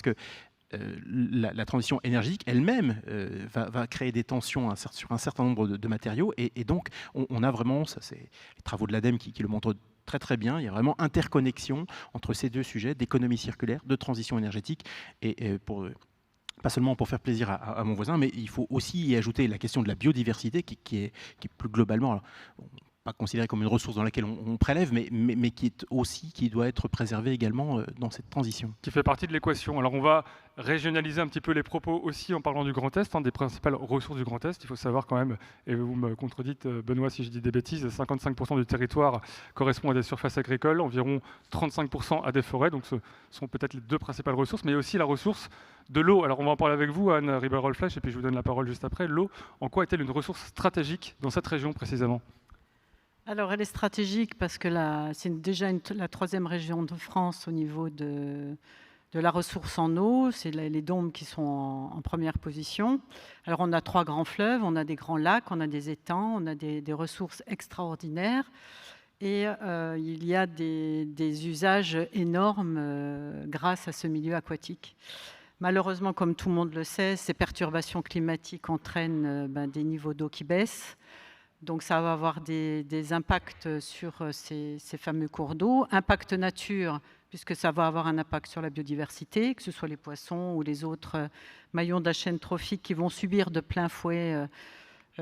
que la transition énergétique elle-même va créer des tensions sur un certain nombre de matériaux, et donc on a vraiment, ça c'est les travaux de l'ADEME qui le montrent très très bien, il y a vraiment interconnexion entre ces deux sujets d'économie circulaire, de transition énergétique, et pas seulement pour faire plaisir à mon voisin, mais il faut aussi y ajouter la question de la biodiversité qui est plus globalement, alors, pas considérée comme une ressource dans laquelle on prélève, mais qui doit être préservée également dans cette transition. Qui fait partie de l'équation. Alors on va régionaliser un petit peu les propos aussi en parlant du Grand Est, des principales ressources du Grand Est. Il faut savoir quand même, et vous me contredites Benoît si je dis des bêtises, 55% du territoire correspond à des surfaces agricoles, environ 35% à des forêts, donc ce sont peut-être les deux principales ressources, mais aussi la ressource de l'eau. Alors on va en parler avec vous, Anne Riberolflesch, et puis je vous donne la parole juste après. L'eau, en quoi est-elle une ressource stratégique dans cette région précisément ? Alors, elle est stratégique parce que c'est déjà la troisième région de France au niveau de la ressource en eau. C'est les Dombes qui sont en première position. Alors, on a 3 grands fleuves, on a des grands lacs, on a des étangs, on a des ressources extraordinaires. Et il y a des usages énormes grâce à ce milieu aquatique. Malheureusement, comme tout le monde le sait, ces perturbations climatiques entraînent des niveaux d'eau qui baissent. Donc ça va avoir des impacts sur ces fameux cours d'eau. Impact nature, puisque ça va avoir un impact sur la biodiversité, que ce soit les poissons ou les autres maillons de la chaîne trophique qui vont subir de plein fouet.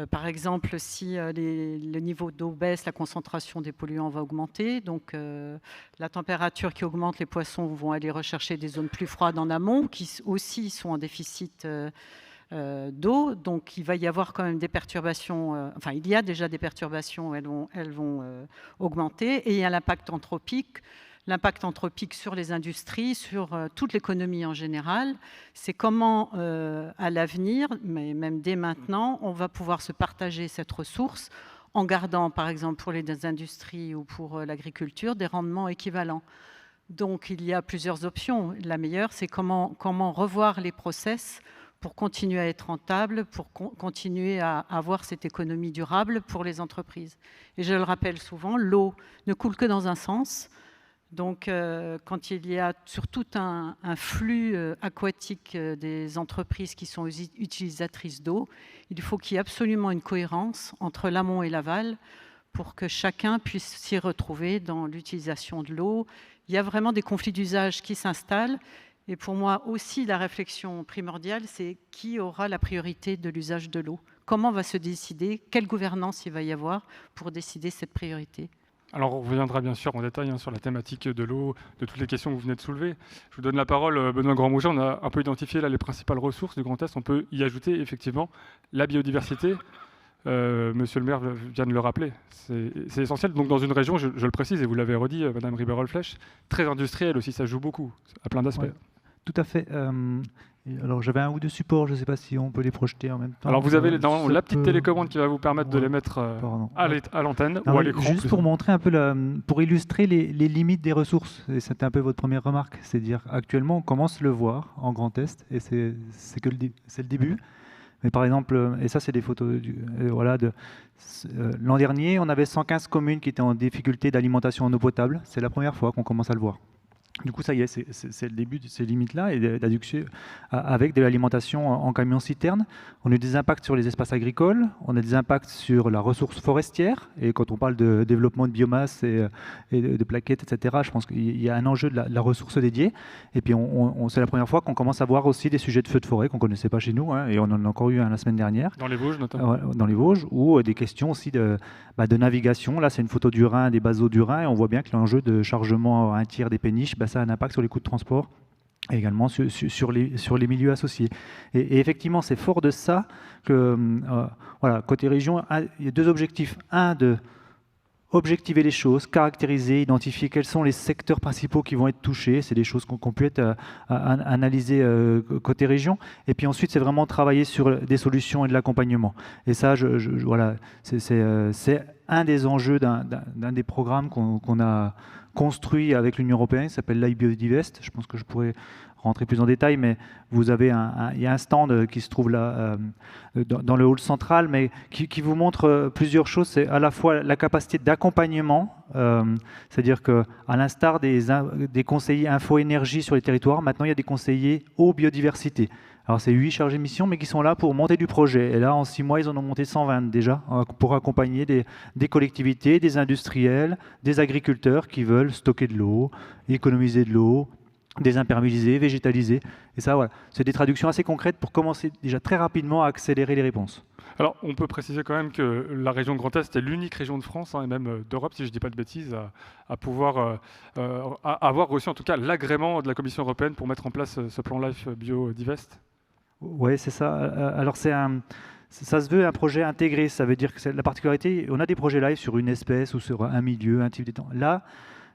Par exemple, si le niveau d'eau baisse, la concentration des polluants va augmenter. Donc la température qui augmente, les poissons vont aller rechercher des zones plus froides en amont, qui aussi sont en déficit d'eau, donc il va y avoir quand même des perturbations, il y a déjà des perturbations, elles vont augmenter, et il y a l'impact anthropique sur les industries, sur toute l'économie en général. C'est comment à l'avenir, mais même dès maintenant, on va pouvoir se partager cette ressource en gardant, par exemple pour les industries ou pour l'agriculture, des rendements équivalents. Donc il y a plusieurs options. La meilleure, c'est comment revoir les process pour continuer à être rentable, pour continuer à avoir cette économie durable pour les entreprises. Et je le rappelle souvent, l'eau ne coule que dans un sens. Donc, quand il y a sur tout un flux aquatique des entreprises qui sont utilisatrices d'eau, il faut qu'il y ait absolument une cohérence entre l'amont et l'aval pour que chacun puisse s'y retrouver dans l'utilisation de l'eau. Il y a vraiment des conflits d'usage qui s'installent. Et pour moi aussi, la réflexion primordiale, c'est qui aura la priorité de l'usage de l'eau. Comment va se décider, quelle gouvernance il va y avoir pour décider cette priorité. Alors on reviendra bien sûr en détail sur la thématique de l'eau, de toutes les questions que vous venez de soulever. Je vous donne la parole, Benoît Grandmouget. On a un peu identifié là les principales ressources du Grand Est. On peut y ajouter effectivement la biodiversité. Monsieur le maire vient de le rappeler, c'est essentiel. Donc dans une région, je le précise et vous l'avez redit, Madame Riberolflesch, très industrielle aussi, ça joue beaucoup, à plein d'aspects. Ouais, tout à fait. Alors j'avais un ou deux supports, je ne sais pas si on peut les projeter en même temps. Alors vous avez la petite télécommande qui va vous permettre de les mettre à l'antenne ou à l'écran. Juste pour montrer un peu, pour illustrer les limites des ressources, et c'était un peu votre première remarque, c'est dire actuellement on commence à le voir en Grand Est, et c'est le début. Mais par exemple, et ça c'est des photos l'an dernier, on avait 115 communes qui étaient en difficulté d'alimentation en eau potable. C'est la première fois qu'on commence à le voir. Du coup, ça y est, c'est le début de ces limites-là, et d'adduction avec de l'alimentation en camion-citerne. On a des impacts sur les espaces agricoles, on a des impacts sur la ressource forestière, et quand on parle de développement de biomasse et de plaquettes, etc., je pense qu'il y a un enjeu de la ressource dédiée. Et puis, c'est la première fois qu'on commence à voir aussi des sujets de feux de forêt qu'on ne connaissait pas chez nous, et on en a encore eu un la semaine dernière. Dans les Vosges, notamment. Dans les Vosges, ou des questions aussi de navigation. Là, c'est une photo du Rhin, des bases eaux du Rhin, et on voit bien que l'enjeu de chargement à un tiers des péniches, ça a un impact sur les coûts de transport et également sur les milieux associés. Et effectivement, c'est fort de ça que, côté région, il y a deux objectifs. Un, de objectiver les choses, caractériser, identifier quels sont les secteurs principaux qui vont être touchés. C'est des choses qu'on peut être analysées côté région. Et puis ensuite, c'est vraiment travailler sur des solutions et de l'accompagnement. Et ça, c'est un des enjeux d'un des programmes qu'on a construit avec l'Union européenne, qui s'appelle l'iBiodivest. Je pense que je pourrais rentrer plus en détail, mais vous avez il y a un stand qui se trouve là dans le hall central, mais qui vous montre plusieurs choses. C'est à la fois la capacité d'accompagnement, c'est-à-dire qu'à l'instar des conseillers info-énergie sur les territoires, maintenant il y a des conseillers eau biodiversité. Alors c'est 8 chargés de mission, mais qui sont là pour monter du projet. Et là, en 6 mois, ils en ont monté 120 déjà, pour accompagner des collectivités, des industriels, des agriculteurs qui veulent stocker de l'eau, économiser de l'eau, désimperméabiliser, végétaliser. Et ça, voilà, c'est des traductions assez concrètes pour commencer déjà très rapidement à accélérer les réponses. Alors, on peut préciser quand même que la région Grand Est est l'unique région de France, et même d'Europe, si je ne dis pas de bêtises, à pouvoir avoir reçu en tout cas l'agrément de la Commission européenne pour mettre en place ce plan Life Biodivest. Oui, c'est ça. Alors, ça se veut un projet intégré. Ça veut dire que la particularité, on a des projets live sur une espèce ou sur un milieu, un type d'étang. Là,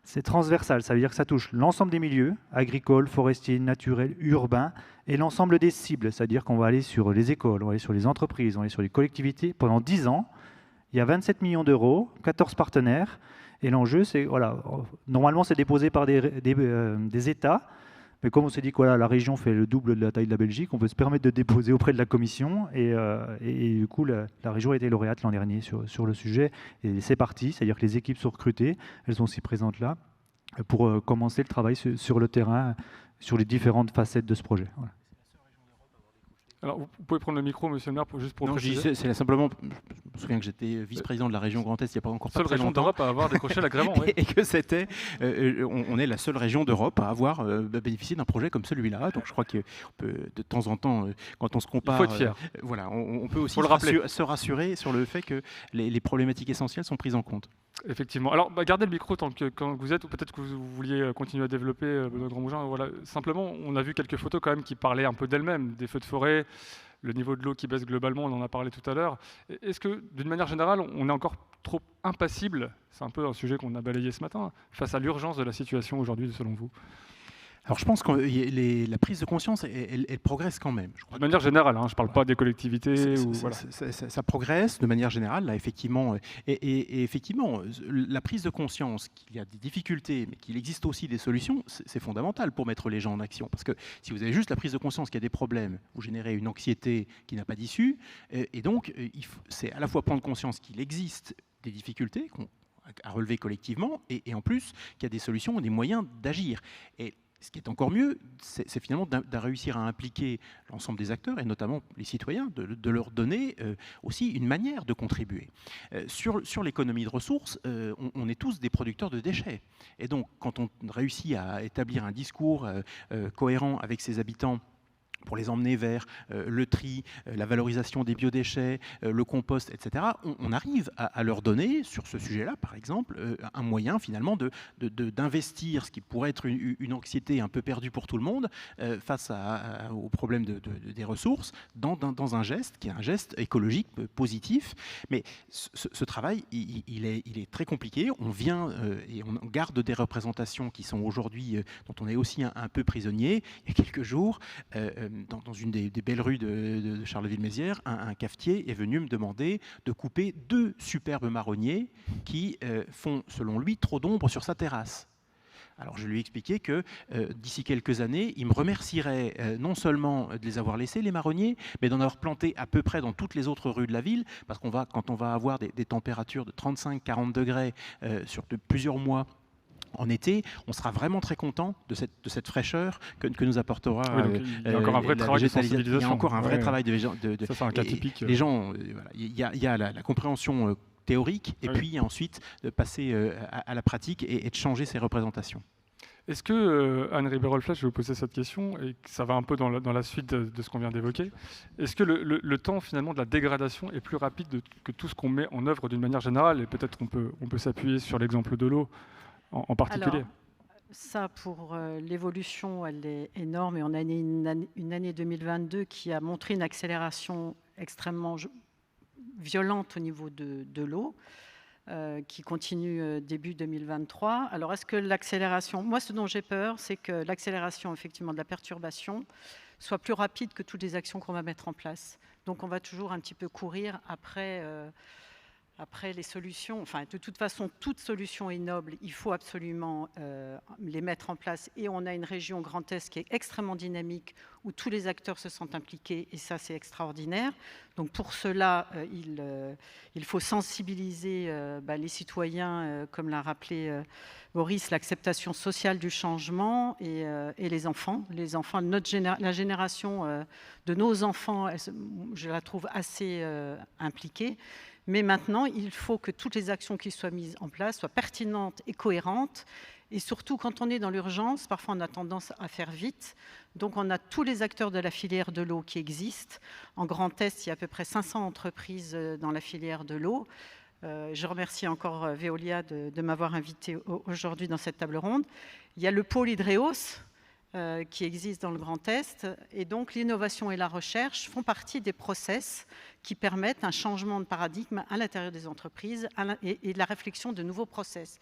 c'est transversal. Ça veut dire que ça touche l'ensemble des milieux, agricoles, forestiers, naturels, urbains, et l'ensemble des cibles. C'est-à-dire qu'on va aller sur les écoles, on va aller sur les entreprises, on va aller sur les collectivités. Pendant 10 ans, il y a 27 millions d'euros, 14 partenaires. Et l'enjeu, c'est, voilà, normalement, c'est déposé par des États. Mais comme on s'est dit que la région fait le double de la taille de la Belgique, on peut se permettre de déposer auprès de la Commission. Et du coup, la région a été lauréate l'an dernier sur le sujet. Et c'est parti, c'est-à-dire que les équipes sont recrutées, elles sont aussi présentes là, pour commencer le travail sur le terrain, sur les différentes facettes de ce projet. Voilà. Alors, vous pouvez prendre le micro, monsieur le maire, juste pour préciser. C'est simplement, je me souviens que j'étais vice-président de la région Grand Est il n'y a pas encore pas très longtemps. Seule région d'Europe à avoir décroché l'agrément. Oui. Et que c'était, on est la seule région d'Europe à avoir bénéficié d'un projet comme celui-là. Donc je crois que peut, de temps en temps, quand on se compare, il faut être fier. Voilà, on peut aussi se rassurer sur le fait que les problématiques essentielles sont prises en compte. Effectivement. Alors, gardez le micro quand vous êtes, ou peut-être que vous vouliez continuer à développer Benoît Grandmougin. Voilà. Simplement, on a vu quelques photos quand même qui parlaient un peu d'elles-mêmes, des feux de forêt, le niveau de l'eau qui baisse globalement, on en a parlé tout à l'heure. Est-ce que, d'une manière générale, on est encore trop impassible, c'est un peu un sujet qu'on a balayé ce matin, face à l'urgence de la situation aujourd'hui, selon vous ? Alors je pense que la prise de conscience, elle progresse quand même. De manière générale, je ne parle pas des collectivités. Ça progresse de manière générale, là, effectivement. Et effectivement, la prise de conscience qu'il y a des difficultés, mais qu'il existe aussi des solutions, c'est fondamental pour mettre les gens en action. Parce que si vous avez juste la prise de conscience qu'il y a des problèmes, vous générez une anxiété qui n'a pas d'issue. Et donc, c'est à la fois prendre conscience qu'il existe des difficultés à relever collectivement, et en plus qu'il y a des solutions et des moyens d'agir. Et ce qui est encore mieux, c'est finalement de réussir à impliquer l'ensemble des acteurs, et notamment les citoyens, de leur donner aussi une manière de contribuer. Sur l'économie de ressources, on est tous des producteurs de déchets. Et donc, quand on réussit à établir un discours cohérent avec ses habitants, pour les emmener vers le tri, la valorisation des biodéchets, le compost, etc., on arrive à leur donner, sur ce sujet-là, par exemple, un moyen finalement d'investir ce qui pourrait être une anxiété un peu perdue pour tout le monde face au problème des ressources dans un geste qui est un geste écologique positif. Mais ce travail, il est très compliqué. On vient et on garde des représentations qui sont aujourd'hui, dont on est aussi un peu prisonnier. Il y a quelques jours, dans une des belles rues de Charleville-Mézières, un cafetier est venu me demander de couper 2 superbes marronniers qui font, selon lui, trop d'ombre sur sa terrasse. Alors je lui ai expliqué que d'ici quelques années, il me remercierait non seulement de les avoir laissés, les marronniers, mais d'en avoir planté à peu près dans toutes les autres rues de la ville, parce quand on va avoir des températures de 35-40 degrés sur plusieurs mois, en été, on sera vraiment très content de cette fraîcheur que nous apportera il y a encore un vrai travail de sensibilisation. Il y a encore un vrai travail de ça, c'est un cas typique. Les gens, voilà, il y a la compréhension théorique, et puis ensuite de passer à la pratique et de changer ses représentations. Est-ce que, Anne Ribérol-Flech, je vais vous poser cette question, et ça va un peu dans la suite de ce qu'on vient d'évoquer, est-ce que le temps finalement de la dégradation est plus rapide que tout ce qu'on met en œuvre d'une manière générale, et peut-être on peut s'appuyer sur l'exemple de l'eau en particulier? Alors, ça, pour l'évolution, elle est énorme, et on a une année 2022 qui a montré une accélération extrêmement violente au niveau de l'eau, qui continue début 2023. Alors, est-ce que l'accélération... Moi, ce dont j'ai peur, c'est que l'accélération, effectivement, de la perturbation soit plus rapide que toutes les actions qu'on va mettre en place. Donc, on va toujours un petit peu courir après Après, les solutions, enfin, de toute façon, toute solution est noble. Il faut absolument les mettre en place. Et on a une région Grand Est qui est extrêmement dynamique, où tous les acteurs se sentent impliqués. Et ça, c'est extraordinaire. Donc, pour cela, il faut sensibiliser les citoyens, comme l'a rappelé Boris, l'acceptation sociale du changement et les enfants. Les enfants, la génération de nos enfants, je la trouve assez impliquée. Mais maintenant, il faut que toutes les actions qui soient mises en place soient pertinentes et cohérentes. Et surtout, quand on est dans l'urgence, parfois on a tendance à faire vite. Donc on a tous les acteurs de la filière de l'eau qui existent. En Grand Est, il y a à peu près 500 entreprises dans la filière de l'eau. Je remercie encore Veolia de m'avoir invité aujourd'hui dans cette table ronde. Il y a le pôle Hydreos qui existe dans le Grand Est. Et donc l'innovation et la recherche font partie des process qui permettent un changement de paradigme à l'intérieur des entreprises et de la réflexion de nouveaux process.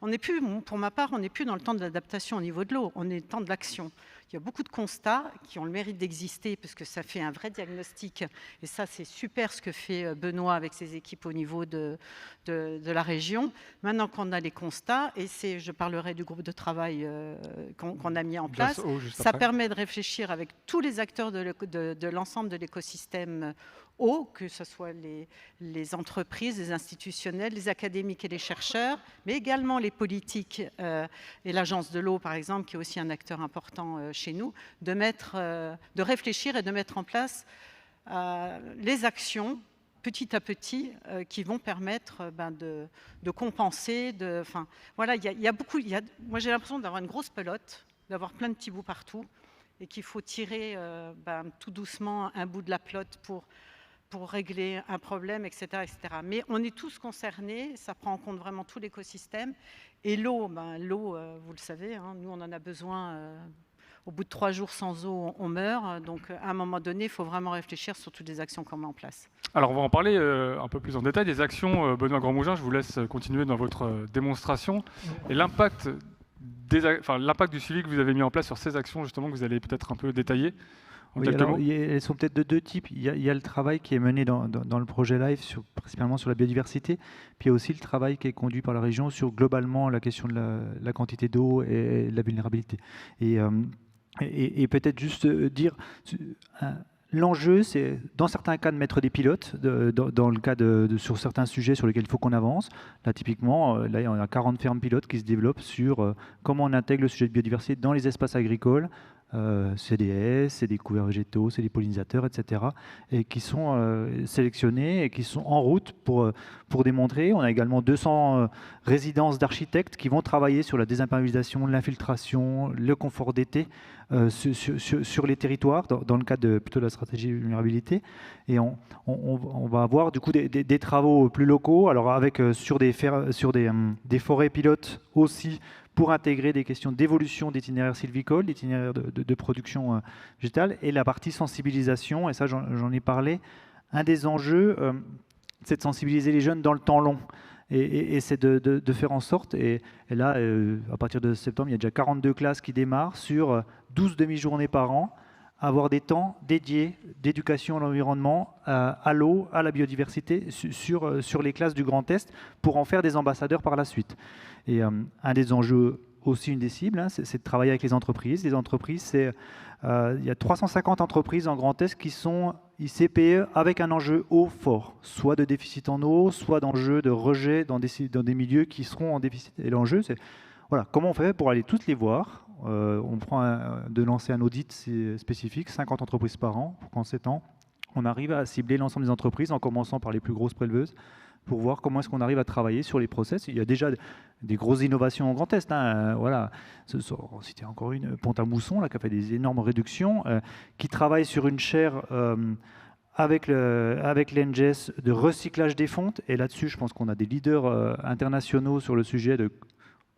On n'est plus, pour ma part, on n'est plus dans le temps de l'adaptation au niveau de l'eau, on est dans le temps de l'action. Il y a beaucoup de constats qui ont le mérite d'exister parce que ça fait un vrai diagnostic. Et ça, c'est super ce que fait Benoît avec ses équipes au niveau de la région. Maintenant qu'on a les constats, et je parlerai du groupe de travail qu'on a mis en place, ça permet de réfléchir avec tous les acteurs de l'ensemble de l'écosystème eau, que ce soit les entreprises, les institutionnels, les académiques et les chercheurs, mais également les politiques et l'agence de l'eau, par exemple, qui est aussi un acteur important chez nous, de réfléchir et de mettre en place les actions petit à petit qui vont permettre de compenser. Voilà, il y a beaucoup. Moi, j'ai l'impression d'avoir une grosse pelote, d'avoir plein de petits bouts partout, et qu'il faut tirer tout doucement un bout de la pelote pour régler un problème, etc., etc. Mais on est tous concernés, ça prend en compte vraiment tout l'écosystème. Et l'eau, vous le savez, hein, nous on en a besoin. Au bout de 3 jours sans eau, on meurt. Donc à un moment donné, il faut vraiment réfléchir sur toutes les actions qu'on met en place. Alors on va en parler un peu plus en détail des actions. Benoît Grandmougin, je vous laisse continuer dans votre démonstration. Et l'impact du suivi que vous avez mis en place sur ces actions, justement, que vous allez peut-être un peu détailler. Oui, alors, elles sont peut-être de deux types. Il y a le travail qui est mené dans le projet LIFE, principalement sur la biodiversité, puis il y a aussi le travail qui est conduit par la région sur globalement la question de la quantité d'eau et de la vulnérabilité. Et peut-être juste dire, l'enjeu, c'est dans certains cas de mettre des pilotes, dans le cas sur certains sujets sur lesquels il faut qu'on avance. Là, typiquement, il y a 40 fermes pilotes qui se développent sur comment on intègre le sujet de biodiversité dans les espaces agricoles. C'est des haies, c'est des couverts végétaux, c'est des pollinisateurs, etc. et qui sont sélectionnés et qui sont en route pour démontrer. On a également 200 résidences d'architectes qui vont travailler sur la désimperméabilisation, l'infiltration, le confort d'été sur les territoires dans le cadre plutôt de la stratégie de vulnérabilité. Et on va avoir du coup des travaux plus locaux, alors avec sur des forêts pilotes aussi, pour intégrer des questions d'évolution d'itinéraires sylvicoles, d'itinéraires de production végétale, et la partie sensibilisation, et ça j'en ai parlé. Un des enjeux, c'est de sensibiliser les jeunes dans le temps long, et c'est de faire en sorte, et là, à partir de septembre, il y a déjà 42 classes qui démarrent sur 12 demi-journées par an, avoir des temps dédiés d'éducation à l'environnement, à l'eau, à la biodiversité, sur les classes du Grand Est, pour en faire des ambassadeurs par la suite. Et un des enjeux, aussi une des cibles, hein, c'est de travailler avec les entreprises. Les entreprises, il y a 350 entreprises en Grand Est qui sont ICPE avec un enjeu eau fort, soit de déficit en eau, soit d'enjeu de rejet dans des milieux qui seront en déficit. Et l'enjeu, c'est voilà, comment on fait pour aller toutes les voir. On prend de lancer un audit spécifique, 50 entreprises par an, pour qu'en 7 ans, on arrive à cibler l'ensemble des entreprises, en commençant par les plus grosses préleveuses, pour voir comment est-ce qu'on arrive à travailler sur les process. Il y a déjà des grosses innovations en Grand Est. Hein, voilà. C'était encore une, Pont-à-Mousson, là, qui a fait des énormes réductions, qui travaille sur une chaire avec l'ENGES de recyclage des fontes. Et là-dessus, je pense qu'on a des leaders internationaux sur le sujet de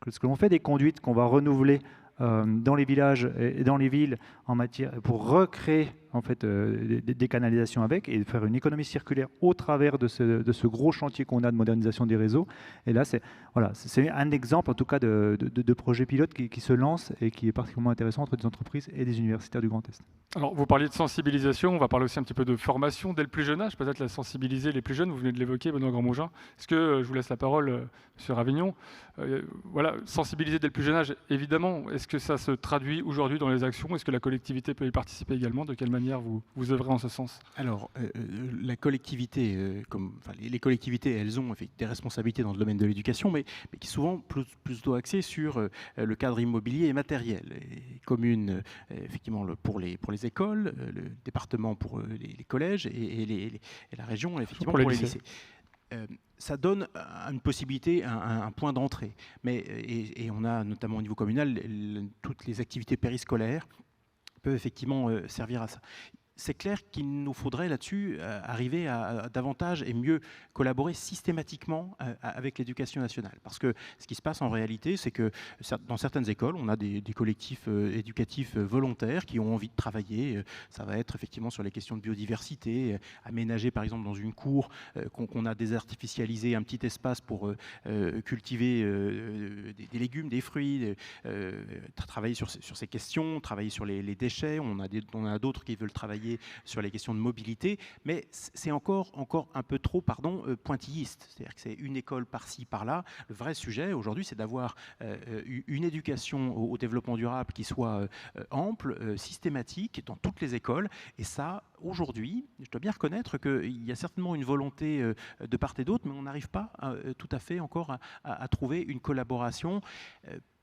ce que l'on fait des conduites qu'on va renouveler dans les villages et dans les villes en matière pour recréer en fait, des canalisations avec et de faire une économie circulaire au travers de ce gros chantier qu'on a de modernisation des réseaux. Et là, c'est un exemple, en tout cas, de projet pilote qui se lance et qui est particulièrement intéressant entre des entreprises et des universitaires du Grand Est. Alors, vous parliez de sensibilisation, on va parler aussi un petit peu de formation dès le plus jeune âge, peut-être la sensibiliser les plus jeunes, vous venez de l'évoquer, Benoît Grandmougin. Est-ce que, je vous laisse la parole, Monsieur Ravignon, voilà, sensibiliser dès le plus jeune âge, évidemment, est-ce que ça se traduit aujourd'hui dans les actions? Est-ce que la collectivité peut y participer également? De quelle manière vous œuvrez en ce sens? Alors, la collectivité, les collectivités, elles ont des responsabilités dans le domaine de l'éducation, mais qui sont souvent plutôt axées sur le cadre immobilier et matériel. Les communes, effectivement, pour les écoles, le département pour les collèges et la région, effectivement, pour les lycées. Ça donne une possibilité, un point d'entrée. Et on a notamment au niveau communal, toutes les activités périscolaires peuvent effectivement servir à ça. C'est clair qu'il nous faudrait là-dessus arriver à davantage et mieux collaborer systématiquement avec l'éducation nationale. Parce que ce qui se passe en réalité, c'est que dans certaines écoles, on a des collectifs éducatifs volontaires qui ont envie de travailler. Ça va être effectivement sur les questions de biodiversité, aménager par exemple dans une cour qu'on a désartificialisé un petit espace pour cultiver des légumes, des fruits, travailler sur ces questions, travailler sur les déchets. On a d'autres qui veulent travailler sur les questions de mobilité, mais c'est encore un peu trop pointilliste. C'est-à-dire que c'est une école par-ci, par-là. Le vrai sujet aujourd'hui, c'est d'avoir une éducation au développement durable qui soit ample, systématique dans toutes les écoles. Et ça, aujourd'hui, je dois bien reconnaître qu'il y a certainement une volonté de part et d'autre, mais on n'arrive pas tout à fait encore à trouver une collaboration.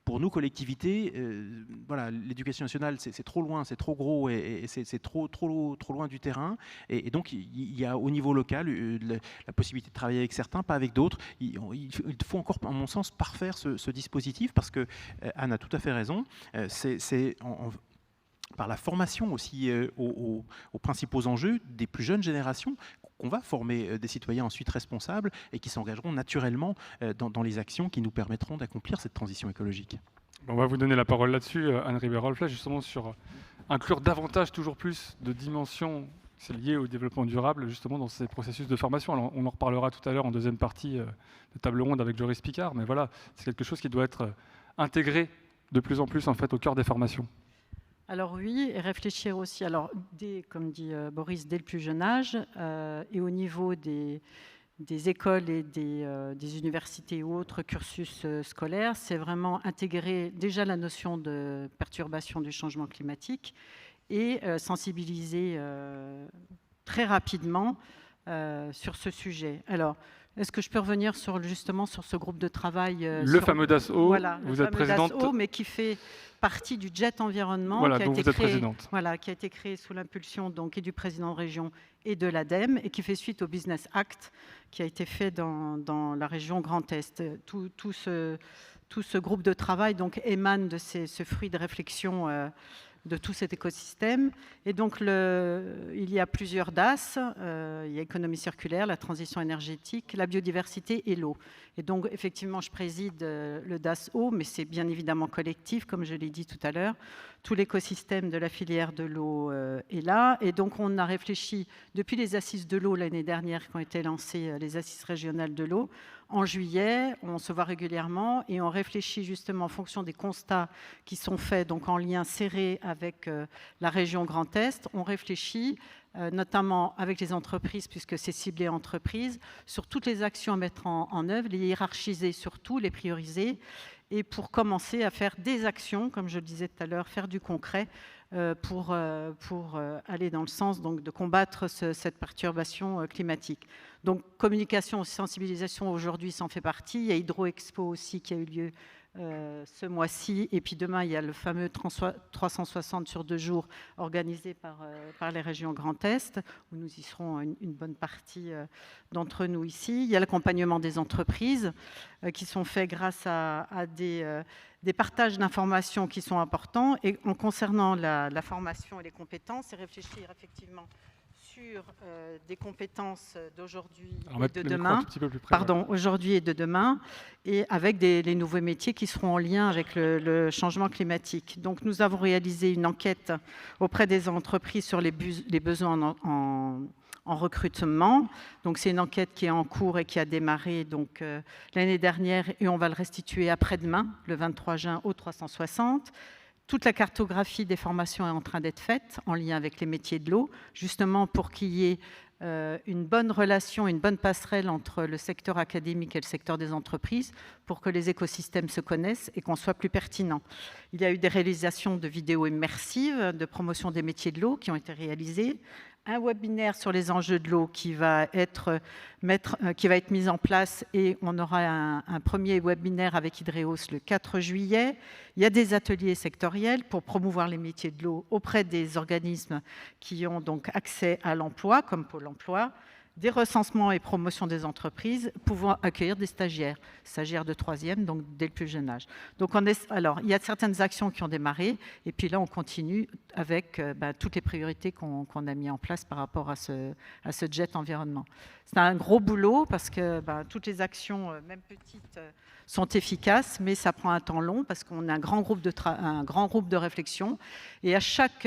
Pour nous, collectivités, voilà, l'éducation nationale, c'est trop loin, c'est trop gros et c'est trop loin du terrain. Et donc, il y a au niveau local la possibilité de travailler avec certains, pas avec d'autres. Il faut encore, à mon sens, parfaire ce dispositif parce que Anne a tout à fait raison. Par la formation aussi aux principaux enjeux des plus jeunes générations, qu'on va former des citoyens ensuite responsables et qui s'engageront naturellement dans les actions qui nous permettront d'accomplir cette transition écologique. On va vous donner la parole là-dessus, Anne Ribérol-Flech, justement sur inclure davantage, toujours plus de dimensions liées au développement durable, justement dans ces processus de formation. Alors, on en reparlera tout à l'heure en deuxième partie de table ronde avec Joris Picard, mais voilà, c'est quelque chose qui doit être intégré de plus en plus en fait, au cœur des formations. Alors oui, et réfléchir aussi, alors comme dit Boris, dès le plus jeune âge, et au niveau des écoles et des universités ou autres cursus scolaires, c'est vraiment intégrer déjà la notion de perturbation du changement climatique et sensibiliser très rapidement sur ce sujet. Alors, est-ce que je peux revenir justement sur ce groupe de travail le fameux DAS-O, voilà, vous êtes présidente. DAS-O, mais qui fait partie du JET Environnement, voilà, qui a dont été vous êtes créé, présidente. voilà, qui a été créé sous l'impulsion et du président de région et de l'ADEME, et qui fait suite au Business Act qui a été fait dans la région Grand Est. Tout ce groupe de travail donc, émane de ce fruit de réflexion de tout cet écosystème. Et donc, il y a plusieurs DAS. Il y a économie circulaire, la transition énergétique, la biodiversité et l'eau. Et donc, effectivement, je préside le DAS eau, mais c'est bien évidemment collectif, comme je l'ai dit tout à l'heure. Tout l'écosystème de la filière de l'eau est là. Et donc, on a réfléchi, depuis les assises de l'eau l'année dernière, qui ont été lancées, les assises régionales de l'eau, en juillet, on se voit régulièrement et on réfléchit justement en fonction des constats qui sont faits, donc en lien serré avec la région Grand Est. On réfléchit notamment avec les entreprises, puisque c'est ciblé entreprises, sur toutes les actions à mettre en œuvre, les hiérarchiser surtout, les prioriser, et pour commencer à faire des actions, comme je le disais tout à l'heure, faire du concret pour aller dans le sens donc, de combattre cette perturbation climatique. Donc communication, sensibilisation aujourd'hui, ça en fait partie. Il y a Hydro-Expo aussi qui a eu lieu ce mois-ci. Et puis demain, il y a le fameux 360 sur 2 jours organisé par les régions Grand Est, où nous y serons une bonne partie d'entre nous ici. Il y a l'accompagnement des entreprises qui sont faits grâce à des partages d'informations qui sont importants. Et en concernant la formation et les compétences, c'est réfléchir effectivement sur des compétences d'aujourd'hui Alors, et mettre de le micro demain. un tout petit peu plus près, Pardon, aujourd'hui et de demain, et avec les nouveaux métiers qui seront en lien avec le changement climatique. Donc, nous avons réalisé une enquête auprès des entreprises sur les besoins en recrutement. Donc, c'est une enquête qui est en cours et qui a démarré donc, l'année dernière, et on va le restituer après-demain, le 23 juin, au 360. Toute la cartographie des formations est en train d'être faite en lien avec les métiers de l'eau, justement pour qu'il y ait une bonne relation, une bonne passerelle entre le secteur académique et le secteur des entreprises pour que les écosystèmes se connaissent et qu'on soit plus pertinent. Il y a eu des réalisations de vidéos immersives de promotion des métiers de l'eau qui ont été réalisées, un webinaire sur les enjeux de l'eau qui va être mis en place, et on aura un premier webinaire avec Hydreos le 4 juillet. Il y a des ateliers sectoriels pour promouvoir les métiers de l'eau auprès des organismes qui ont donc accès à l'emploi, comme Pôle emploi, des recensements et promotions des entreprises pouvant accueillir des stagiaires de 3e, donc dès le plus jeune âge. Donc alors, il y a certaines actions qui ont démarré, et puis là, on continue avec toutes les priorités qu'on a mis en place par rapport à ce jet environnement. C'est un gros boulot parce que toutes les actions, même petites, sont efficaces, mais ça prend un temps long parce qu'on a un grand groupe de réflexion, et à chaque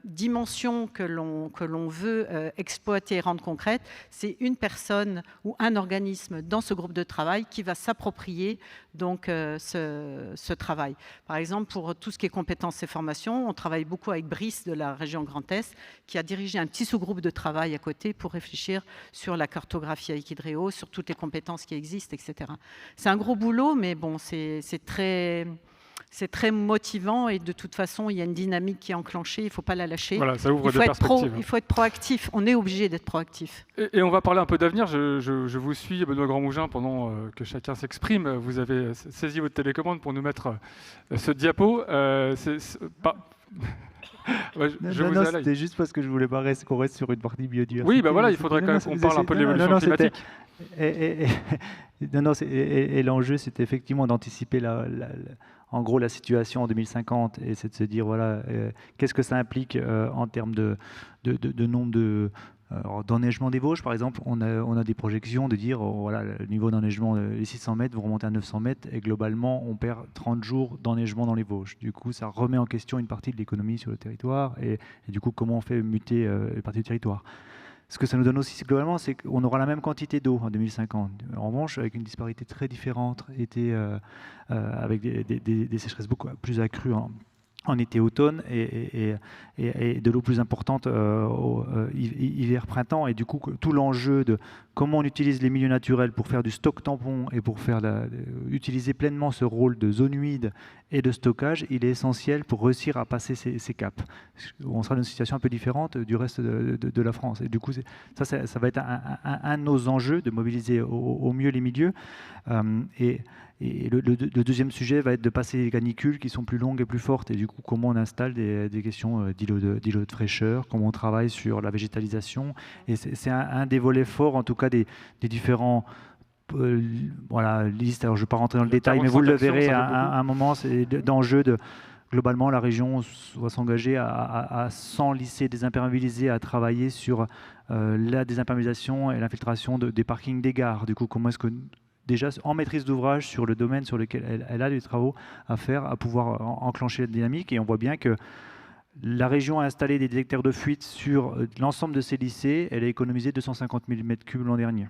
dimension que l'on veut exploiter et rendre concrète, c'est une personne ou un organisme dans ce groupe de travail qui va s'approprier donc ce travail. Par exemple, pour tout ce qui est compétences et formations, on travaille beaucoup avec Brice de la région Grand Est, qui a dirigé un petit sous-groupe de travail à côté pour réfléchir sur la cartographie avec Hydreos, sur toutes les compétences qui existent, etc. C'est un gros boulot, mais bon, c'est très motivant, et de toute façon, il y a une dynamique qui est enclenchée, il ne faut pas la lâcher. Voilà, ça ouvre des perspectives. Il faut être proactif, on est obligé d'être proactif. Et on va parler un peu d'avenir. Je vous suis, Benoît Grandmougin, pendant que chacun s'exprime. Vous avez saisi votre télécommande pour nous mettre ce diapo. Non, c'était juste parce que je voulais pas qu'on reste sur une partie biodiversité. Oui, voilà, il faudrait quand même qu'on parle un peu de l'évolution climatique. Et l'enjeu, c'est effectivement d'anticiper en gros la situation en 2050, et c'est de se dire voilà, qu'est-ce que ça implique en termes de nombre d'enneigement des Vosges, par exemple. On a des projections de dire voilà, le niveau d'enneigement, les 600 mètres vont remonter à 900 mètres, et globalement on perd 30 jours d'enneigement dans les Vosges. Du coup, ça remet en question une partie de l'économie sur le territoire, et du coup, comment on fait muter une partie du territoire. Ce que ça nous donne aussi globalement, c'est qu'on aura la même quantité d'eau en 2050. En revanche, avec une disparité très différente, avec des sécheresses beaucoup plus accrues en été-automne, et de l'eau plus importante hiver-printemps. Et du coup, tout l'enjeu de comment on utilise les milieux naturels pour faire du stock tampon et pour utiliser pleinement ce rôle de zone humide et de stockage, il est essentiel pour réussir à passer ces caps. On sera dans une situation un peu différente du reste de la France. Et du coup, ça va être un de nos enjeux, de mobiliser au mieux les milieux. Et le deuxième sujet va être de passer les canicules qui sont plus longues et plus fortes, et du coup comment on installe des questions d'îlots de fraîcheur, comment on travaille sur la végétalisation. Et c'est un des volets forts, en tout cas des différents listes. Alors je ne vais pas rentrer dans le détail, mais vous le verrez à un moment, c'est d'enjeu de... Globalement, la région va s'engager à 100 lycées désimperméabilisés à travailler sur la désimperméabilisation et l'infiltration des parkings des gares. Du coup, comment est-ce que déjà en maîtrise d'ouvrage sur le domaine sur lequel elle a des travaux à faire, à pouvoir enclencher la dynamique. Et on voit bien que la région a installé des détecteurs de fuite sur l'ensemble de ses lycées. Elle a économisé 250 000 m3 l'an dernier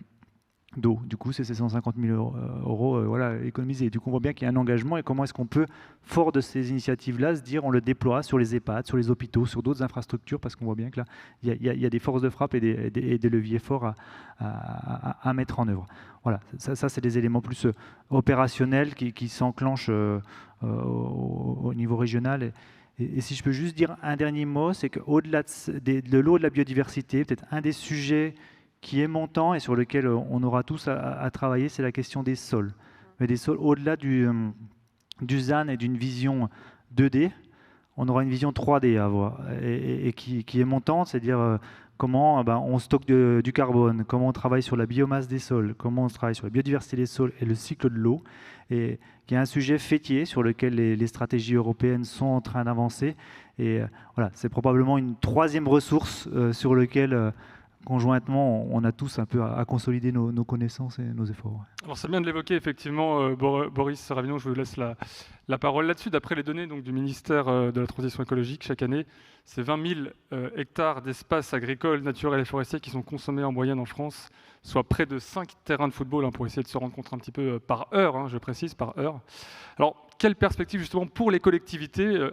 d'eau. Du coup, c'est ces 150 000 euros économisés. Du coup, on voit bien qu'il y a un engagement, et comment est-ce qu'on peut, fort de ces initiatives-là, se dire on le déploie sur les EHPAD, sur les hôpitaux, sur d'autres infrastructures, parce qu'on voit bien que là, il y a des forces de frappe et des leviers forts à mettre en œuvre. Voilà, ça c'est des éléments plus opérationnels qui s'enclenchent au niveau régional. Et si je peux juste dire un dernier mot, c'est qu'au-delà de l'eau et de la biodiversité, peut-être un des sujets qui est montant et sur lequel on aura tous à travailler, c'est la question des sols. Mais des sols, au-delà du ZAN et d'une vision 2D, on aura une vision 3D à avoir, et qui est montante, c'est-à-dire comment on stocke du carbone, comment on travaille sur la biomasse des sols, comment on travaille sur la biodiversité des sols et le cycle de l'eau, et qui est un sujet fêtier sur lequel les stratégies européennes sont en train d'avancer, Et voilà, c'est probablement une troisième ressource sur laquelle conjointement, on a tous un peu à consolider nos connaissances et nos efforts. Alors c'est bien de l'évoquer, effectivement, Boris Ravillon, je vous laisse la parole là-dessus. D'après les données donc, du ministère de la Transition écologique, chaque année, c'est 20 000 hectares d'espaces agricoles, naturels et forestiers qui sont consommés en moyenne en France, soit près de 5 terrains de football, pour essayer de se rendre compte un petit peu par heure, je précise, par heure. Alors, quelle perspective justement pour les collectivités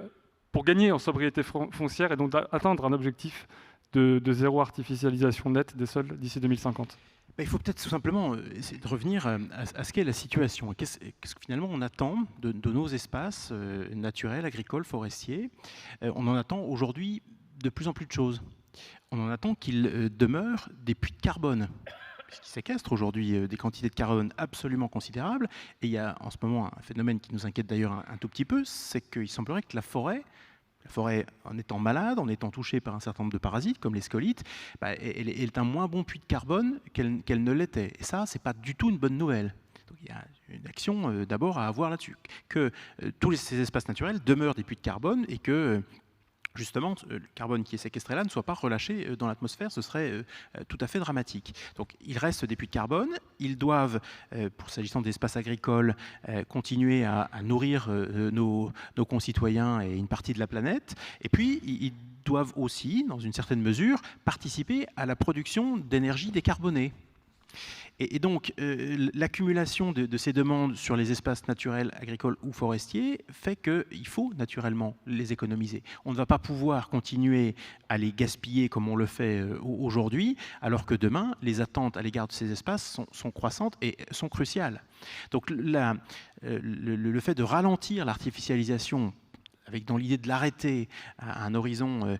pour gagner en sobriété foncière et donc atteindre un objectif de zéro artificialisation nette des sols d'ici 2050 ? Il faut peut-être tout simplement essayer de revenir à ce qu'est la situation. Qu'est-ce que finalement on attend de nos espaces naturels, agricoles, forestiers. On en attend aujourd'hui de plus en plus de choses. On en attend qu'ils demeurent des puits de carbone, puisqu'ils séquestrent aujourd'hui des quantités de carbone absolument considérables. Et il y a en ce moment un phénomène qui nous inquiète d'ailleurs un tout petit peu, c'est qu'il semblerait que la forêt, en étant malade, en étant touchée par un certain nombre de parasites, comme les scolites, elle est un moins bon puits de carbone qu'elle ne l'était. Et ça, ce n'est pas du tout une bonne nouvelle. Donc, il y a une action d'abord à avoir là-dessus. Que tous ces espaces naturels demeurent des puits de carbone et que justement, le carbone qui est séquestré là ne soit pas relâché dans l'atmosphère, ce serait tout à fait dramatique. Donc il reste des puits de carbone, ils doivent, pour s'agissant des espaces agricoles, continuer à nourrir nos concitoyens et une partie de la planète, et puis ils doivent aussi, dans une certaine mesure, participer à la production d'énergie décarbonée. Et donc, l'accumulation de ces demandes sur les espaces naturels, agricoles ou forestiers fait qu'il faut naturellement les économiser. On ne va pas pouvoir continuer à les gaspiller comme on le fait aujourd'hui, alors que demain, les attentes à l'égard de ces espaces sont croissantes et sont cruciales. Donc, le fait de ralentir l'artificialisation avec dans l'idée de l'arrêter à un horizon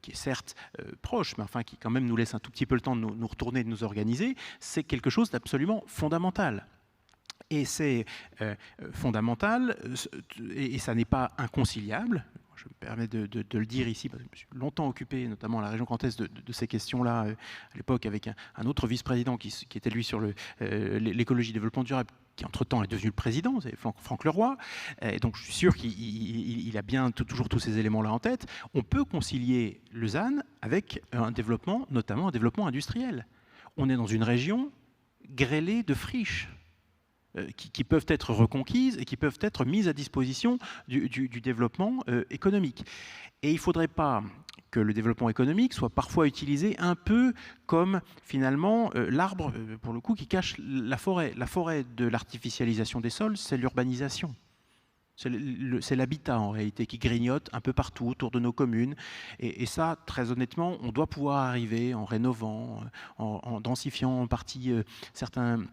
qui est certes proche, mais enfin qui quand même nous laisse un tout petit peu le temps de nous retourner, de nous organiser, c'est quelque chose d'absolument fondamental. Et c'est fondamental, et ça n'est pas inconciliable. Je me permets de le dire ici, parce que je me suis longtemps occupé, notamment à la région Grand Est, de ces questions-là, à l'époque avec un autre vice-président qui était lui sur l'écologie et le développement durable, qui entre-temps est devenu le président, c'est Franck Leroy. Et donc je suis sûr qu'il a bien toujours tous ces éléments-là en tête. On peut concilier le ZAN avec un développement, notamment un développement industriel. On est dans une région grêlée de friches qui peuvent être reconquises et qui peuvent être mises à disposition du développement économique. Et il ne faudrait pas que le développement économique soit parfois utilisé un peu comme finalement l'arbre, pour le coup, qui cache la forêt. La forêt de l'artificialisation des sols, c'est l'urbanisation. C'est l'habitat en réalité qui grignote un peu partout autour de nos communes. Et ça, très honnêtement, on doit pouvoir arriver en rénovant, en densifiant en partie certains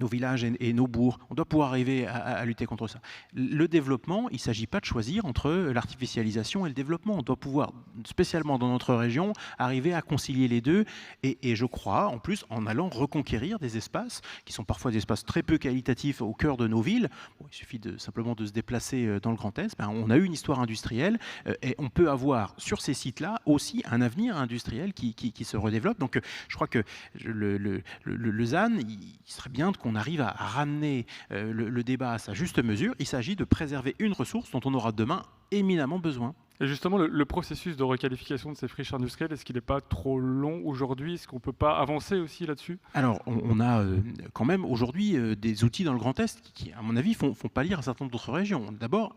nos villages et nos bourgs. On doit pouvoir arriver à lutter contre ça. Le développement, il ne s'agit pas de choisir entre l'artificialisation et le développement. On doit pouvoir, spécialement dans notre région, arriver à concilier les deux. Et je crois, en plus, en allant reconquérir des espaces qui sont parfois des espaces très peu qualitatifs au cœur de nos villes. Bon, il suffit simplement de se déplacer dans le Grand Est. On a eu une histoire industrielle et on peut avoir sur ces sites-là aussi un avenir industriel qui se redéveloppe. Donc je crois que le ZAN, il serait bien qu'on arrive à ramener le débat à sa juste mesure. Il s'agit de préserver une ressource dont on aura demain éminemment besoin. Et justement, le processus de requalification de ces friches industrielles, est-ce qu'il n'est pas trop long aujourd'hui ? Est-ce qu'on ne peut pas avancer aussi là-dessus ? Alors, on a quand même aujourd'hui des outils dans le Grand Est qui, à mon avis, font pâlir un certain nombre d'autres régions. D'abord,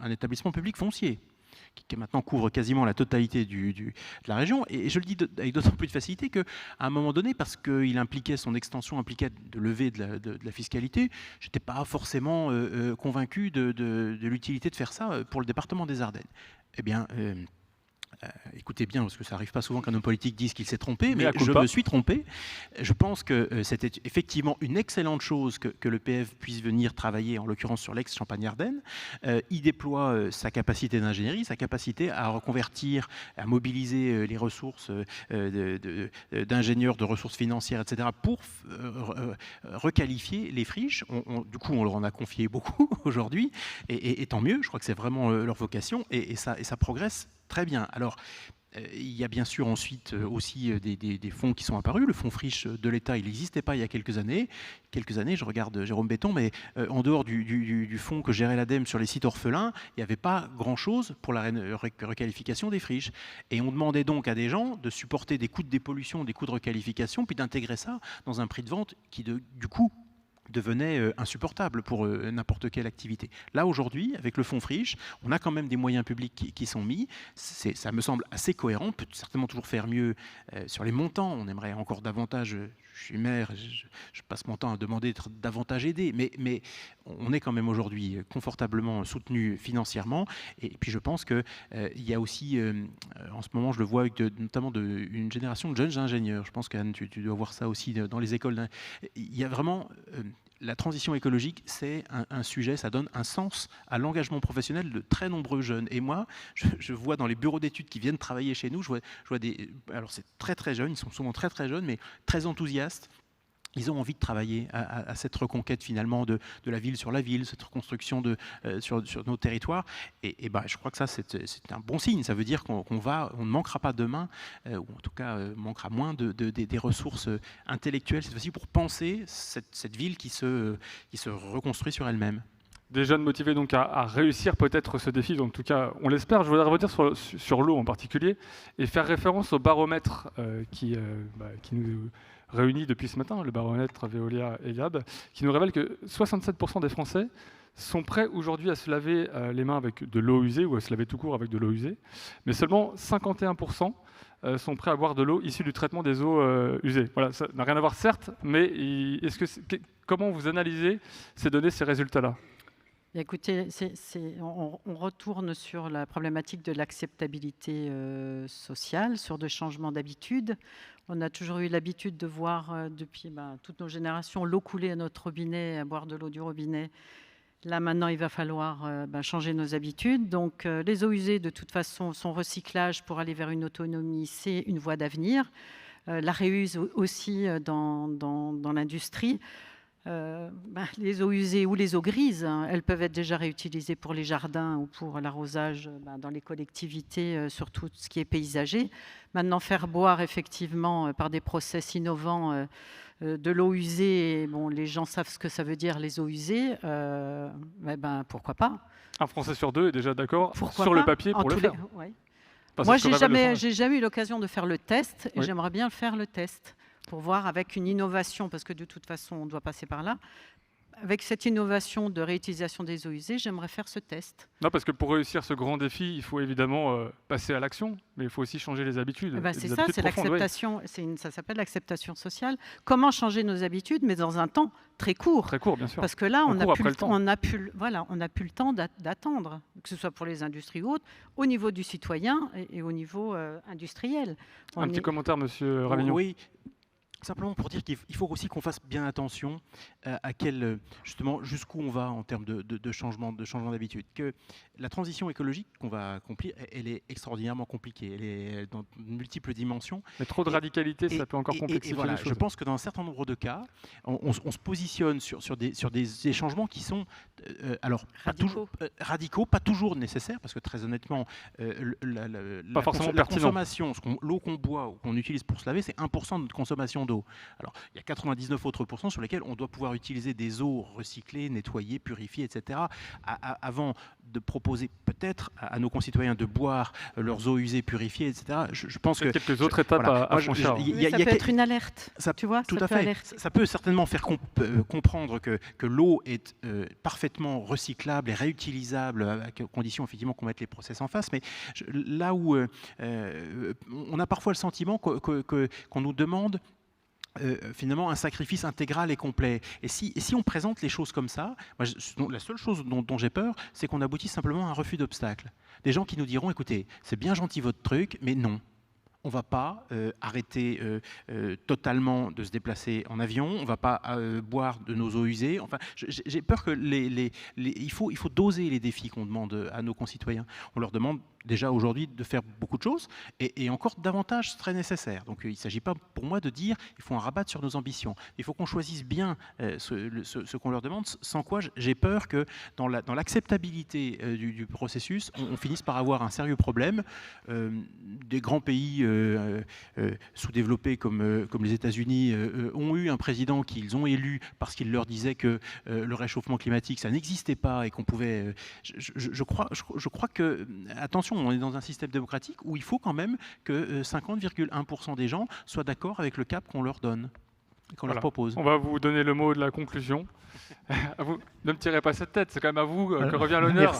un établissement public foncier qui maintenant couvre quasiment la totalité de la région. Et je le dis avec d'autant plus de facilité qu'à un moment donné, parce qu'il impliquait, son extension impliquait de lever de la fiscalité, je n'étais pas forcément convaincu de l'utilité de faire ça pour le département des Ardennes. Eh bien, écoutez bien, parce que ça n'arrive pas souvent qu'un homme politique dise qu'il s'est trompé, mais je me suis trompé. Je pense que c'était effectivement une excellente chose que le PF puisse venir travailler, en l'occurrence sur l'ex-Champagne-Ardenne. Il déploie sa capacité d'ingénierie, sa capacité à reconvertir, à mobiliser les ressources d'ingénieurs, de ressources financières, etc., pour requalifier les friches. Du coup, on leur en a confié beaucoup aujourd'hui, et tant mieux, je crois que c'est vraiment leur vocation, et ça progresse très bien. Alors, il y a bien sûr ensuite aussi des fonds qui sont apparus. Le fonds friche de l'État, il n'existait pas il y a quelques années. Je regarde Jérôme Béton, mais en dehors du fonds que gérait l'ADEME sur les sites orphelins, il n'y avait pas grand-chose pour la requalification des friches. Et on demandait donc à des gens de supporter des coûts de dépollution, des coûts de requalification, puis d'intégrer ça dans un prix de vente qui, du coup, devenait insupportable pour n'importe quelle activité. Là, aujourd'hui, avec le fonds friche, on a quand même des moyens publics qui sont mis. Ça me semble assez cohérent. On peut certainement toujours faire mieux sur les montants. On aimerait encore davantage. Je suis maire, je passe mon temps à demander d'être davantage aidé. Mais on est quand même aujourd'hui confortablement soutenu financièrement. Et puis, je pense qu'il y a aussi, en ce moment, je le vois avec notamment une génération de jeunes ingénieurs. Je pense qu'Anne, tu dois voir ça aussi dans les écoles. Il y a vraiment... la transition écologique, c'est un sujet, ça donne un sens à l'engagement professionnel de très nombreux jeunes. Et moi, je vois dans les bureaux d'études qui viennent travailler chez nous, je vois des... Alors c'est très très jeunes, ils sont souvent très très jeunes, mais très enthousiastes. Ils ont envie de travailler à cette reconquête finalement de la ville sur la ville, cette reconstruction sur nos territoires. Et je crois que ça, c'est un bon signe. Ça veut dire qu'on ne manquera pas demain, ou en tout cas manquera moins des ressources intellectuelles cette fois-ci pour penser cette ville qui se reconstruit sur elle-même. Des jeunes motivés donc à réussir peut-être ce défi, en tout cas on l'espère. Je voudrais revenir sur l'eau en particulier et faire référence au baromètre qui nous réunit depuis ce matin, le baromètre Veolia Eliab, qui nous révèle que 67% des Français sont prêts aujourd'hui à se laver les mains avec de l'eau usée ou à se laver tout court avec de l'eau usée, mais seulement 51% sont prêts à boire de l'eau issue du traitement des eaux usées. Voilà, ça n'a rien à voir certes, mais comment vous analysez ces données, ces résultats-là ? Écoutez, on retourne sur la problématique de l'acceptabilité sociale, sur des changements d'habitude. On a toujours eu l'habitude de voir depuis toutes nos générations l'eau couler à notre robinet, à boire de l'eau du robinet. Là, maintenant, il va falloir changer nos habitudes. Donc, les eaux usées, de toute façon, son recyclage pour aller vers une autonomie, c'est une voie d'avenir. La réuse aussi dans l'industrie. Les eaux usées ou les eaux grises, elles peuvent être déjà réutilisées pour les jardins ou pour l'arrosage dans les collectivités, sur tout ce qui est paysager. Maintenant, faire boire effectivement par des process innovants de l'eau usée, les gens savent ce que ça veut dire les eaux usées, pourquoi pas. Un Français sur deux est déjà d'accord sur le papier pour le faire. Ouais. Moi, j'ai jamais eu l'occasion de faire le test et j'aimerais bien faire le test. Pour voir avec une innovation, parce que de toute façon, on doit passer par là. Avec cette innovation de réutilisation des eaux usées, j'aimerais faire ce test. Non, parce que pour réussir ce grand défi, il faut évidemment passer à l'action, mais il faut aussi changer les habitudes. C'est ça, c'est l'acceptation. Oui. Ça s'appelle l'acceptation sociale. Comment changer nos habitudes, mais dans un temps très court. Très court, bien sûr. Parce que là, on n'a plus le temps d'attendre, que ce soit pour les industries ou autres, au niveau du citoyen et au niveau industriel. Petit commentaire, Monsieur Ravignon. Oui. Simplement pour dire qu'il faut aussi qu'on fasse bien attention justement jusqu'où on va en termes de changement d'habitude. Que la transition écologique qu'on va accomplir, elle est extraordinairement compliquée. Elle est dans de multiples dimensions. Mais trop de radicalité, ça peut encore complexifier voilà, les choses. Je pense que dans un certain nombre de cas, on se positionne sur des changements qui sont radicaux, pas toujours nécessaires, parce que très honnêtement, la consommation, l'eau qu'on boit ou qu'on utilise pour se laver, c'est 1% de notre consommation d'eau. Alors, il y a 99 autres % sur lesquels on doit pouvoir utiliser des eaux recyclées, nettoyées, purifiées, etc. Avant de proposer peut-être à nos concitoyens de boire leurs eaux usées, purifiées, etc. Je pense que quelques autres étapes à franchir. Ça peut être une alerte. Tu vois, tout à fait. Ça peut certainement faire comprendre que l'eau est parfaitement recyclable et réutilisable, à condition effectivement qu'on mette les process en face. Mais là où on a parfois le sentiment qu'on nous demande finalement un sacrifice intégral et complet. Et si on présente les choses comme ça, la seule chose dont j'ai peur, c'est qu'on aboutisse simplement à un refus d'obstacle. Des gens qui nous diront, écoutez, c'est bien gentil votre truc, mais non. On ne va pas arrêter totalement de se déplacer en avion, on ne va pas boire de nos eaux usées. Enfin, j'ai peur que il faut doser les défis qu'on demande à nos concitoyens. On leur demande déjà aujourd'hui de faire beaucoup de choses, et encore davantage serait nécessaire. Donc il ne s'agit pas pour moi de dire il faut en rabattre sur nos ambitions. Il faut qu'on choisisse bien ce qu'on leur demande, sans quoi j'ai peur que dans l'acceptabilité du processus, on finisse par avoir un sérieux problème. Des grands pays sous-développés comme les États-Unis ont eu un président qu'ils ont élu parce qu'il leur disait que le réchauffement climatique, ça n'existait pas et qu'on pouvait... Je crois que, attention, on est dans un système démocratique où il faut quand même que 50,1% des gens soient d'accord avec le cap qu'on leur donne, qu'on leur propose. On va vous donner le mot de la conclusion. À vous, ne me tirez pas cette tête, c'est quand même à vous que revient l'honneur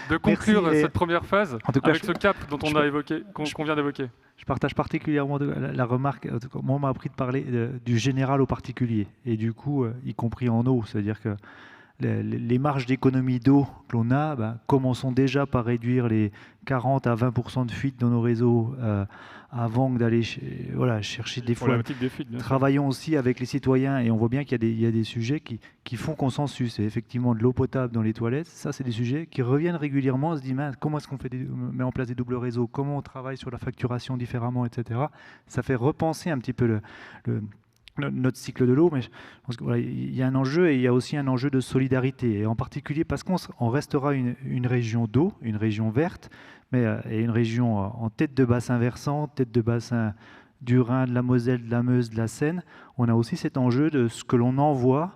de conclure cette première phase avec ce cap dont on a évoqué, qu'on vient d'évoquer. Je partage particulièrement la remarque. Moi, on m'a appris de parler du général au particulier, et du coup, y compris en eau, c'est-à-dire que les marges d'économie d'eau que l'on a, commençons déjà par réduire les 40 à 20% de fuites dans nos réseaux avant d'aller chercher des fois. Des fuites, travaillons aussi avec les citoyens, et on voit bien qu'il y a des sujets qui font consensus. Et effectivement, de l'eau potable dans les toilettes, ça, c'est des sujets qui reviennent régulièrement. On se dit, comment est-ce qu'on met en place des doubles réseaux, comment on travaille sur la facturation différemment, etc. Ça fait repenser un petit peu notre cycle de l'eau, mais je pense qu'il y a un enjeu, et il y a aussi un enjeu de solidarité, et en particulier parce qu'on restera une région d'eau, une région verte, et une région en tête de bassin versant, tête de bassin du Rhin, de la Moselle, de la Meuse, de la Seine. On a aussi cet enjeu de ce que l'on envoie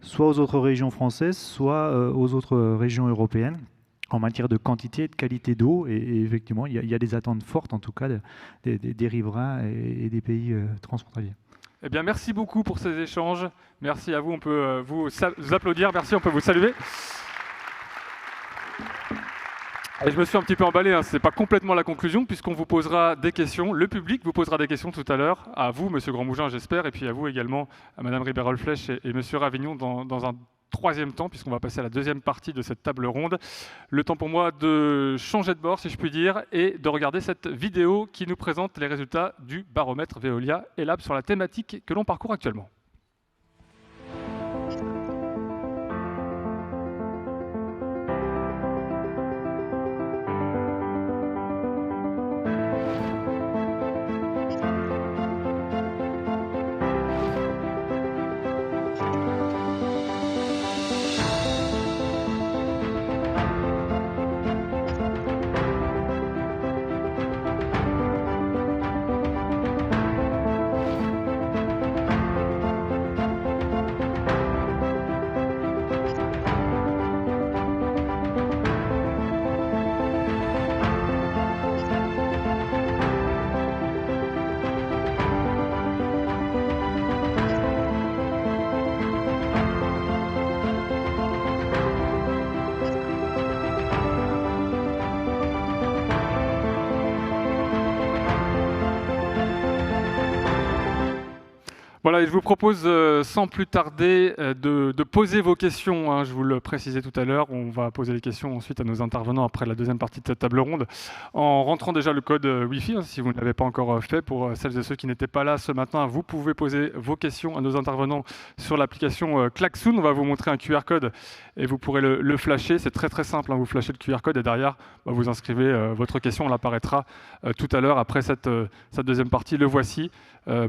soit aux autres régions françaises, soit aux autres régions européennes, en matière de quantité et de qualité d'eau, et effectivement, il y a des attentes fortes, en tout cas, des riverains et des pays transfrontaliers. Eh bien, merci beaucoup pour ces échanges. Merci à vous. On peut vous applaudir. Merci, on peut vous saluer. Et je me suis un petit peu emballé, ce n'est pas complètement la conclusion, puisqu'on vous posera des questions. Le public vous posera des questions tout à l'heure, à vous, Monsieur Grandmougin, j'espère, et puis à vous également, à Madame Ribérol-Flèche et Monsieur Ravignon, dans un troisième temps, puisqu'on va passer à la deuxième partie de cette table ronde. Le temps pour moi de changer de bord, si je puis dire, et de regarder cette vidéo qui nous présente les résultats du baromètre Veolia et Lab sur la thématique que l'on parcourt actuellement. Voilà, et je vous propose sans plus tarder de poser vos questions. Je vous le précisais tout à l'heure, on va poser les questions ensuite à nos intervenants après la deuxième partie de cette table ronde, en rentrant déjà le code Wi-Fi, si vous ne l'avez pas encore fait. Pour celles et ceux qui n'étaient pas là ce matin, vous pouvez poser vos questions à nos intervenants sur l'application Klaxoon. On va vous montrer un QR code et vous pourrez le flasher. C'est très très simple, vous flashez le QR code et derrière, vous inscrivez votre question. On l'apparaîtra tout à l'heure après cette deuxième partie. Le voici.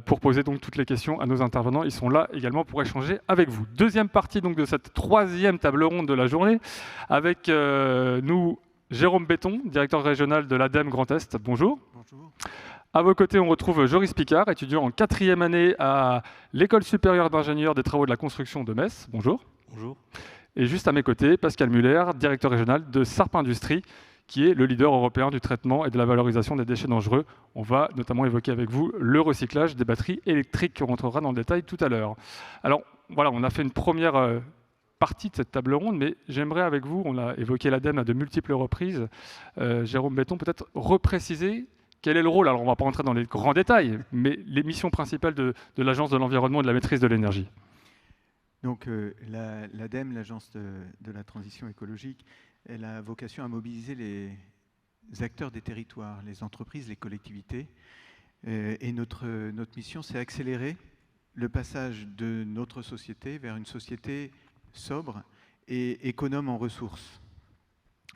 Pour poser donc toutes les questions à nos intervenants. Ils sont là également pour échanger avec vous. Deuxième partie donc de cette troisième table ronde de la journée avec nous Jérôme Béton, directeur régional de l'ADEME Grand Est. Bonjour. Bonjour. À vos côtés, on retrouve Joris Picard, étudiant en 4e année à l'École supérieure d'ingénieurs des travaux de la construction de Metz. Bonjour. Bonjour. Et juste à mes côtés, Pascal Muller, directeur régional de Sarp Industrie, qui est le leader européen du traitement et de la valorisation des déchets dangereux. On va notamment évoquer avec vous le recyclage des batteries électriques, on rentrera dans le détail tout à l'heure. Alors voilà, on a fait une première partie de cette table ronde, mais j'aimerais avec vous, on a évoqué l'ADEME à de multiples reprises, Jérôme Béton, peut-être repréciser quel est le rôle, alors on ne va pas rentrer dans les grands détails, mais les missions principales de l'Agence de l'environnement et de la maîtrise de l'énergie. Donc l'ADEME, l'Agence de la transition écologique, elle a vocation à mobiliser les acteurs des territoires, les entreprises, les collectivités. Et notre mission, c'est accélérer le passage de notre société vers une société sobre et économe en ressources.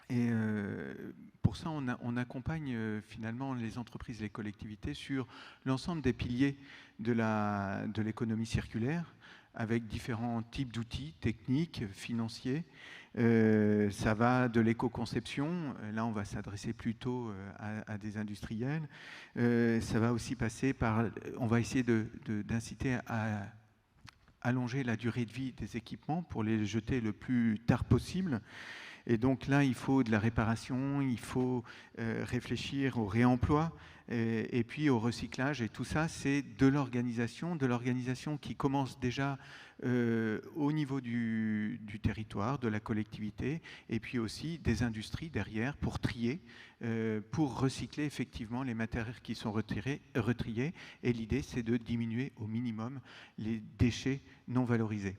Et pour pour ça, on accompagne finalement les entreprises, les collectivités sur l'ensemble des piliers de l'économie circulaire, avec différents types d'outils techniques, financiers. Ça va de l'éco-conception, là on va s'adresser plutôt à des industriels. Ça va aussi passer par, on va essayer d'inciter à allonger la durée de vie des équipements pour les jeter le plus tard possible. Et donc là, il faut de la réparation, il faut réfléchir au réemploi et puis au recyclage. Et tout ça, c'est de l'organisation qui commence déjà au niveau du territoire, de la collectivité, et puis aussi des industries derrière pour trier, pour recycler effectivement les matières qui sont retriées. Et l'idée, c'est de diminuer au minimum les déchets non valorisés.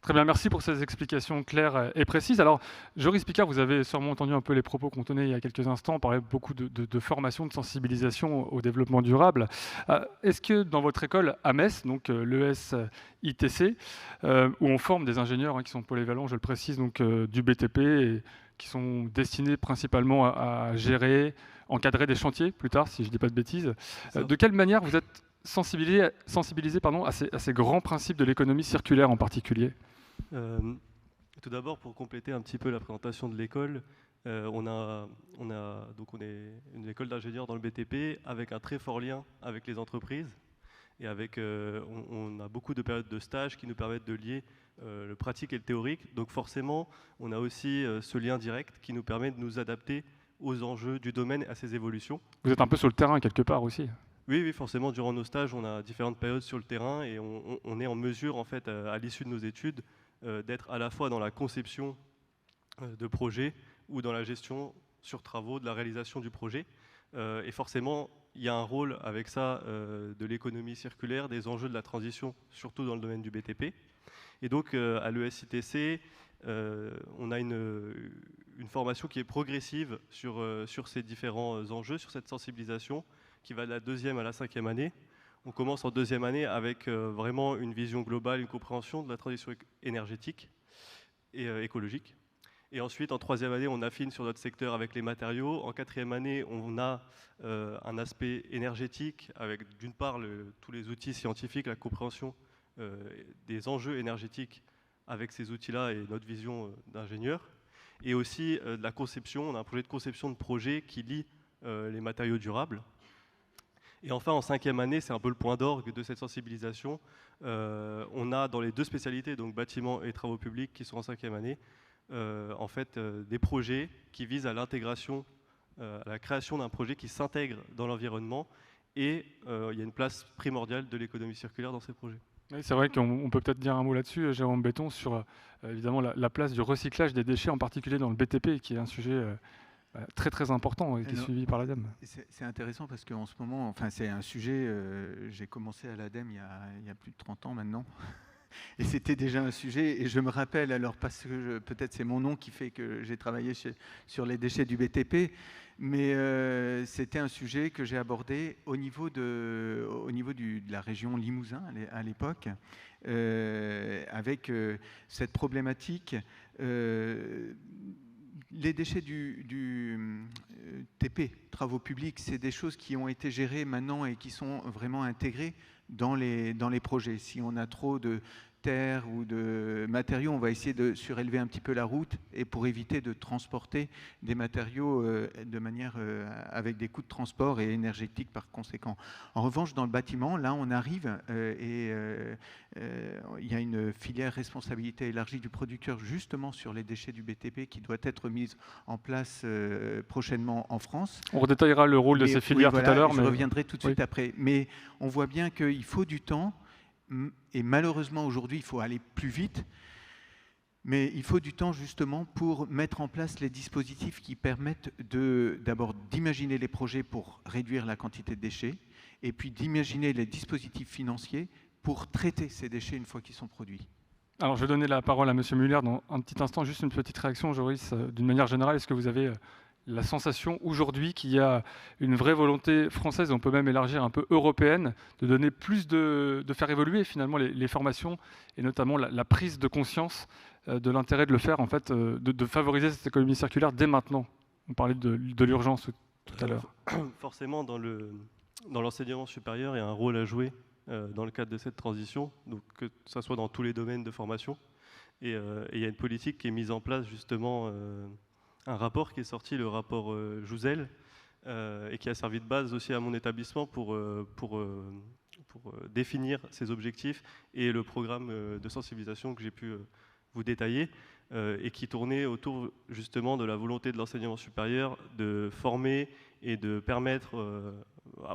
Très bien, merci pour ces explications claires et précises. Alors, Joris Picard, vous avez sûrement entendu un peu les propos qu'on tenait il y a quelques instants. On parlait beaucoup de formation, de sensibilisation au développement durable. Est-ce que dans votre école à Metz, donc l'ES-ITC, où on forme des ingénieurs qui sont polyvalents, je le précise, donc du BTP, et qui sont destinés principalement à gérer, encadrer des chantiers plus tard, si je ne dis pas de bêtises, de quelle manière vous êtes sensibilisé à ces grands principes de l'économie circulaire en particulier? Tout d'abord, pour compléter un petit peu la présentation de l'école, on est une école d'ingénieurs dans le BTP avec un très fort lien avec les entreprises et on a beaucoup de périodes de stage qui nous permettent de lier le pratique et le théorique. Donc forcément, on a aussi ce lien direct qui nous permet de nous adapter aux enjeux du domaine et à ses évolutions. Vous êtes un peu sur le terrain quelque part aussi. Oui, forcément, durant nos stages, on a différentes périodes sur le terrain et on est en mesure, en fait, à l'issue de nos études, d'être à la fois dans la conception de projet ou dans la gestion sur travaux de la réalisation du projet. Et forcément, il y a un rôle avec ça de l'économie circulaire, des enjeux de la transition, surtout dans le domaine du BTP. Et donc, à l'ES-ITC, on a une formation qui est progressive sur ces différents enjeux, sur cette sensibilisation, qui va de la 2e à la 5e année. On commence en 2e année avec vraiment une vision globale, une compréhension de la transition énergétique et écologique. Et ensuite, en 3e année, on affine sur notre secteur avec les matériaux. En 4e année, on a un aspect énergétique avec d'une part tous les outils scientifiques, la compréhension des enjeux énergétiques avec ces outils-là et notre vision d'ingénieur. Et aussi de la conception, on a un projet de conception de projet qui lie les matériaux durables. Et enfin, en 5e année, c'est un peu le point d'orgue de cette sensibilisation. On a dans les 2 spécialités, donc bâtiments et travaux publics, qui sont en 5e année, en fait, des projets qui visent à l'intégration, à la création d'un projet qui s'intègre dans l'environnement. Et il y a une place primordiale de l'économie circulaire dans ces projets. Oui, c'est vrai qu'on peut peut-être dire un mot là-dessus, Jérôme Béton, sur évidemment la place du recyclage des déchets, en particulier dans le BTP, qui est un sujet très très important et qui est suivi par l'ADEME. C'est intéressant parce qu'en ce moment, enfin c'est un sujet, j'ai commencé à l'ADEME il y a plus de 30 ans maintenant, et c'était déjà un sujet, et je me rappelle alors, parce que peut-être c'est mon nom qui fait que j'ai travaillé sur les déchets du BTP, mais c'était un sujet que j'ai abordé au niveau de la région Limousin à l'époque, avec cette problématique. Les déchets du TP, travaux publics, c'est des choses qui ont été gérées maintenant et qui sont vraiment intégrées dans les projets. Si on a trop de terre ou de matériaux, on va essayer de surélever un petit peu la route et pour éviter de transporter des matériaux de manière avec des coûts de transport et énergétiques par conséquent. En revanche, dans le bâtiment, là, on arrive et il y a une filière responsabilité élargie du producteur justement sur les déchets du BTP qui doit être mise en place prochainement en France. On redétaillera le rôle de ces filières tout à l'heure. Je reviendrai tout de suite après. Mais on voit bien qu'il faut du temps. Et malheureusement, aujourd'hui, il faut aller plus vite, mais il faut du temps justement pour mettre en place les dispositifs qui permettent d'abord d'imaginer les projets pour réduire la quantité de déchets, et puis d'imaginer les dispositifs financiers pour traiter ces déchets une fois qu'ils sont produits. Alors, je vais donner la parole à M. Muller dans un petit instant. Juste une petite réaction, Joris. D'une manière générale, est-ce que vous avez la sensation aujourd'hui qu'il y a une vraie volonté française, on peut même élargir un peu européenne, de donner plus de faire évoluer finalement les formations et notamment la prise de conscience de l'intérêt de le faire, en fait, de favoriser cette économie circulaire dès maintenant, On parlait de l'urgence tout à l'heure. Forcément, dans l'enseignement supérieur, il y a un rôle à jouer dans le cadre de cette transition, donc que ça soit dans tous les domaines de formation. Et il y a une politique qui est mise en place, justement, un rapport qui est sorti, le rapport Jouzel, et qui a servi de base aussi à mon établissement pour définir ces objectifs et le programme de sensibilisation que j'ai pu vous détailler, et qui tournait autour justement de la volonté de l'enseignement supérieur de former et de permettre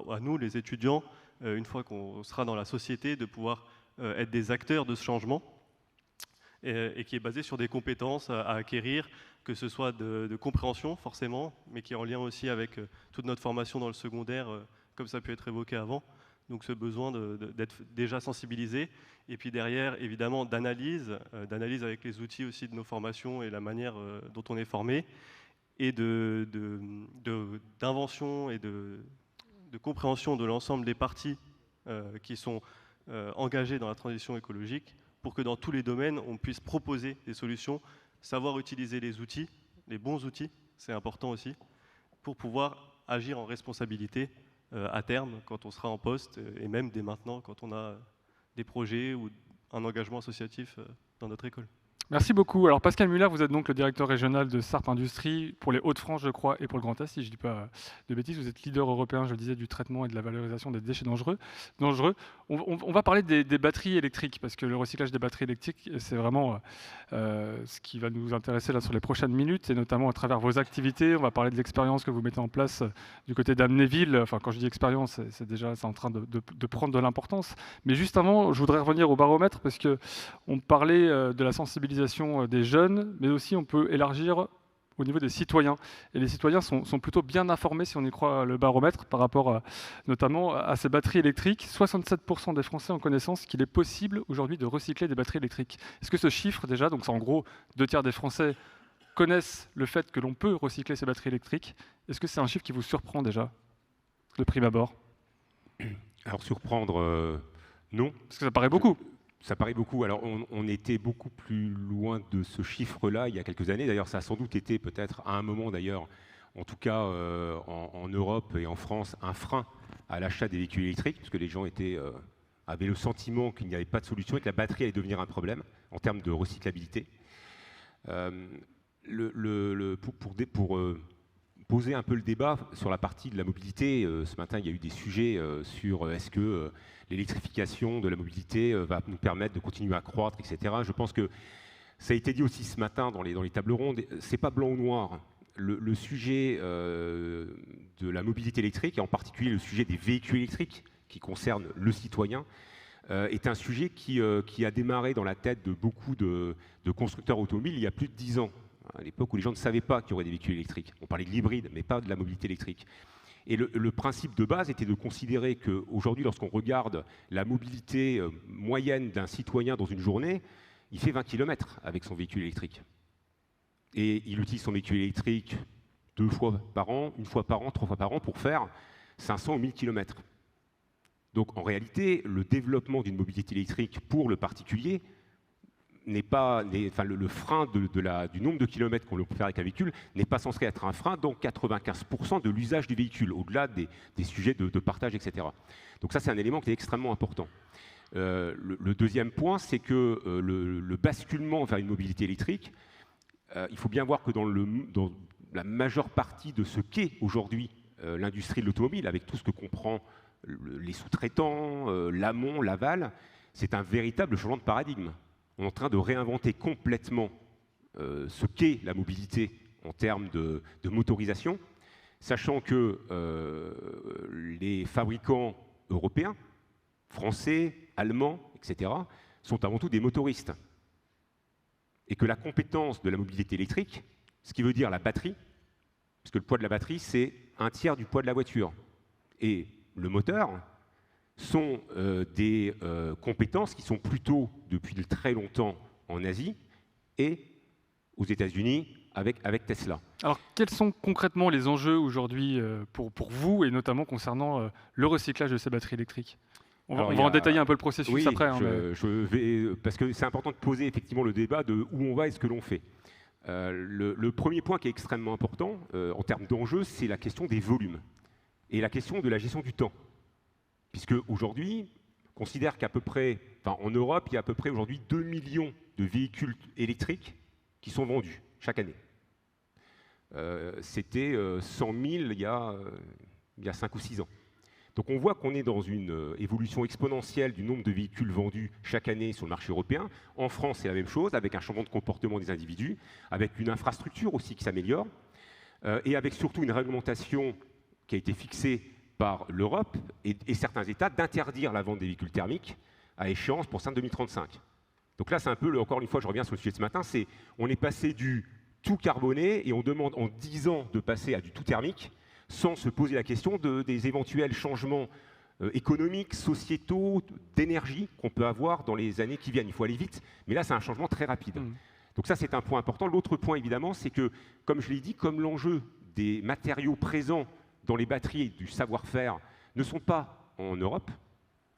à nous, les étudiants, une fois qu'on sera dans la société, de pouvoir être des acteurs de ce changement, et qui est basé sur des compétences à acquérir, que ce soit de compréhension forcément, mais qui est en lien aussi avec toute notre formation dans le secondaire, comme ça a pu être évoqué avant. Donc ce besoin d'être déjà sensibilisé, et puis derrière, évidemment, d'analyse avec les outils aussi de nos formations et la manière dont on est formé, et d'invention et de compréhension de l'ensemble des parties qui sont engagées dans la transition écologique, pour que dans tous les domaines, on puisse proposer des solutions, savoir utiliser les outils, les bons outils, c'est important aussi, pour pouvoir agir en responsabilité à terme, quand on sera en poste, et même dès maintenant, quand on a des projets ou un engagement associatif dans notre école. Merci beaucoup. Alors Pascal Muller, vous êtes donc le directeur régional de Sarp Industrie pour les Hauts-de-France, je crois, et pour le Grand Est, si je ne dis pas de bêtises. Vous êtes leader européen, je le disais, du traitement et de la valorisation des déchets dangereux. On va parler des batteries électriques, parce que le recyclage des batteries électriques, c'est vraiment ce qui va nous intéresser là sur les prochaines minutes, et notamment à travers vos activités. On va parler de l'expérience que vous mettez en place du côté d'Amnéville. Enfin, quand je dis expérience, c'est en train de prendre de l'importance. Mais juste avant, je voudrais revenir au baromètre, parce qu'on parlait de la sensibilisation des jeunes, mais aussi on peut élargir au niveau des citoyens. Et les citoyens sont plutôt bien informés, si on y croit le baromètre, par rapport notamment à ces batteries électriques. 67% des Français ont connaissance qu'il est possible aujourd'hui de recycler des batteries électriques. Est-ce que ce chiffre déjà, donc c'est en gros 2 tiers des Français connaissent le fait que l'on peut recycler ces batteries électriques, est-ce que c'est un chiffre qui vous surprend déjà, de prime abord? Alors surprendre, non. Parce que ça paraît beaucoup. Ça paraît beaucoup. Alors, on était beaucoup plus loin de ce chiffre-là il y a quelques années. D'ailleurs, ça a sans doute été peut-être à un moment, d'ailleurs, en tout cas en Europe et en France, un frein à l'achat des véhicules électriques, puisque les gens avaient le sentiment qu'il n'y avait pas de solution et que la batterie allait devenir un problème en termes de recyclabilité. Pour poser un peu le débat sur la partie de la mobilité, ce matin, il y a eu des sujets sur est-ce que l'électrification de la mobilité va nous permettre de continuer à croître, etc. Je pense que ça a été dit aussi ce matin dans les tables rondes, c'est pas blanc ou noir. Le sujet de la mobilité électrique, et en particulier le sujet des véhicules électriques qui concerne le citoyen, est un sujet qui a démarré dans la tête de beaucoup de constructeurs automobiles il y a plus de 10 ans, à l'époque où les gens ne savaient pas qu'il y aurait des véhicules électriques. On parlait de l'hybride, mais pas de la mobilité électrique. Et le principe de base était de considérer qu'aujourd'hui, lorsqu'on regarde la mobilité moyenne d'un citoyen dans une journée, il fait 20 km avec son véhicule électrique. Et il utilise son véhicule électrique 2 fois par an, 1 fois par an, 3 fois par an pour faire 500 ou 1000 km. Donc en réalité, le développement d'une mobilité électrique pour le particulier le frein du nombre de kilomètres qu'on peut faire avec un véhicule n'est pas censé être un frein dans 95% de l'usage du véhicule, au-delà des sujets de partage, etc. Donc ça, c'est un élément qui est extrêmement important. Le deuxième point, c'est que le basculement vers une mobilité électrique, il faut bien voir que dans la majeure partie de ce qu'est aujourd'hui l'industrie de l'automobile, avec tout ce que comprend les sous-traitants, l'amont, l'aval, c'est un véritable changement de paradigme. On est en train de réinventer complètement ce qu'est la mobilité en termes de motorisation, sachant que les fabricants européens, français, allemands, etc., sont avant tout des motoristes. Et que la compétence de la mobilité électrique, ce qui veut dire la batterie, parce que le poids de la batterie, c'est 1/3 du poids de la voiture. Et le moteur sont des compétences qui sont plutôt, depuis très longtemps, en Asie et aux États-Unis avec Tesla. Alors, quels sont concrètement les enjeux aujourd'hui pour vous, et notamment concernant le recyclage de ces batteries électriques? On va en détailler un peu le processus oui, après. Je vais, parce que c'est important de poser effectivement le débat de où on va et ce que l'on fait. Le premier point qui est extrêmement important en termes d'enjeux, c'est la question des volumes et la question de la gestion du temps. Puisque aujourd'hui, on considère qu'à peu près, en Europe, il y a à peu près aujourd'hui 2 millions de véhicules électriques qui sont vendus chaque année. C'était 100 000 il y a 5 ou 6 ans. Donc on voit qu'on est dans une évolution exponentielle du nombre de véhicules vendus chaque année sur le marché européen. En France, c'est la même chose, avec un changement de comportement des individus, avec une infrastructure aussi qui s'améliore, et avec surtout une réglementation qui a été fixée par l'Europe et certains États d'interdire la vente des véhicules thermiques à échéance pour 2035. Donc là, c'est un peu, encore une fois, je reviens sur le sujet de ce matin, on est passé du tout carboné et on demande en 10 ans de passer à du tout thermique, sans se poser la question des éventuels changements économiques, sociétaux, d'énergie qu'on peut avoir dans les années qui viennent. Il faut aller vite, mais là, c'est un changement très rapide. Donc ça, c'est un point important. L'autre point, évidemment, c'est que, comme je l'ai dit, comme l'enjeu des matériaux présents dans les batteries et du savoir-faire ne sont pas en Europe,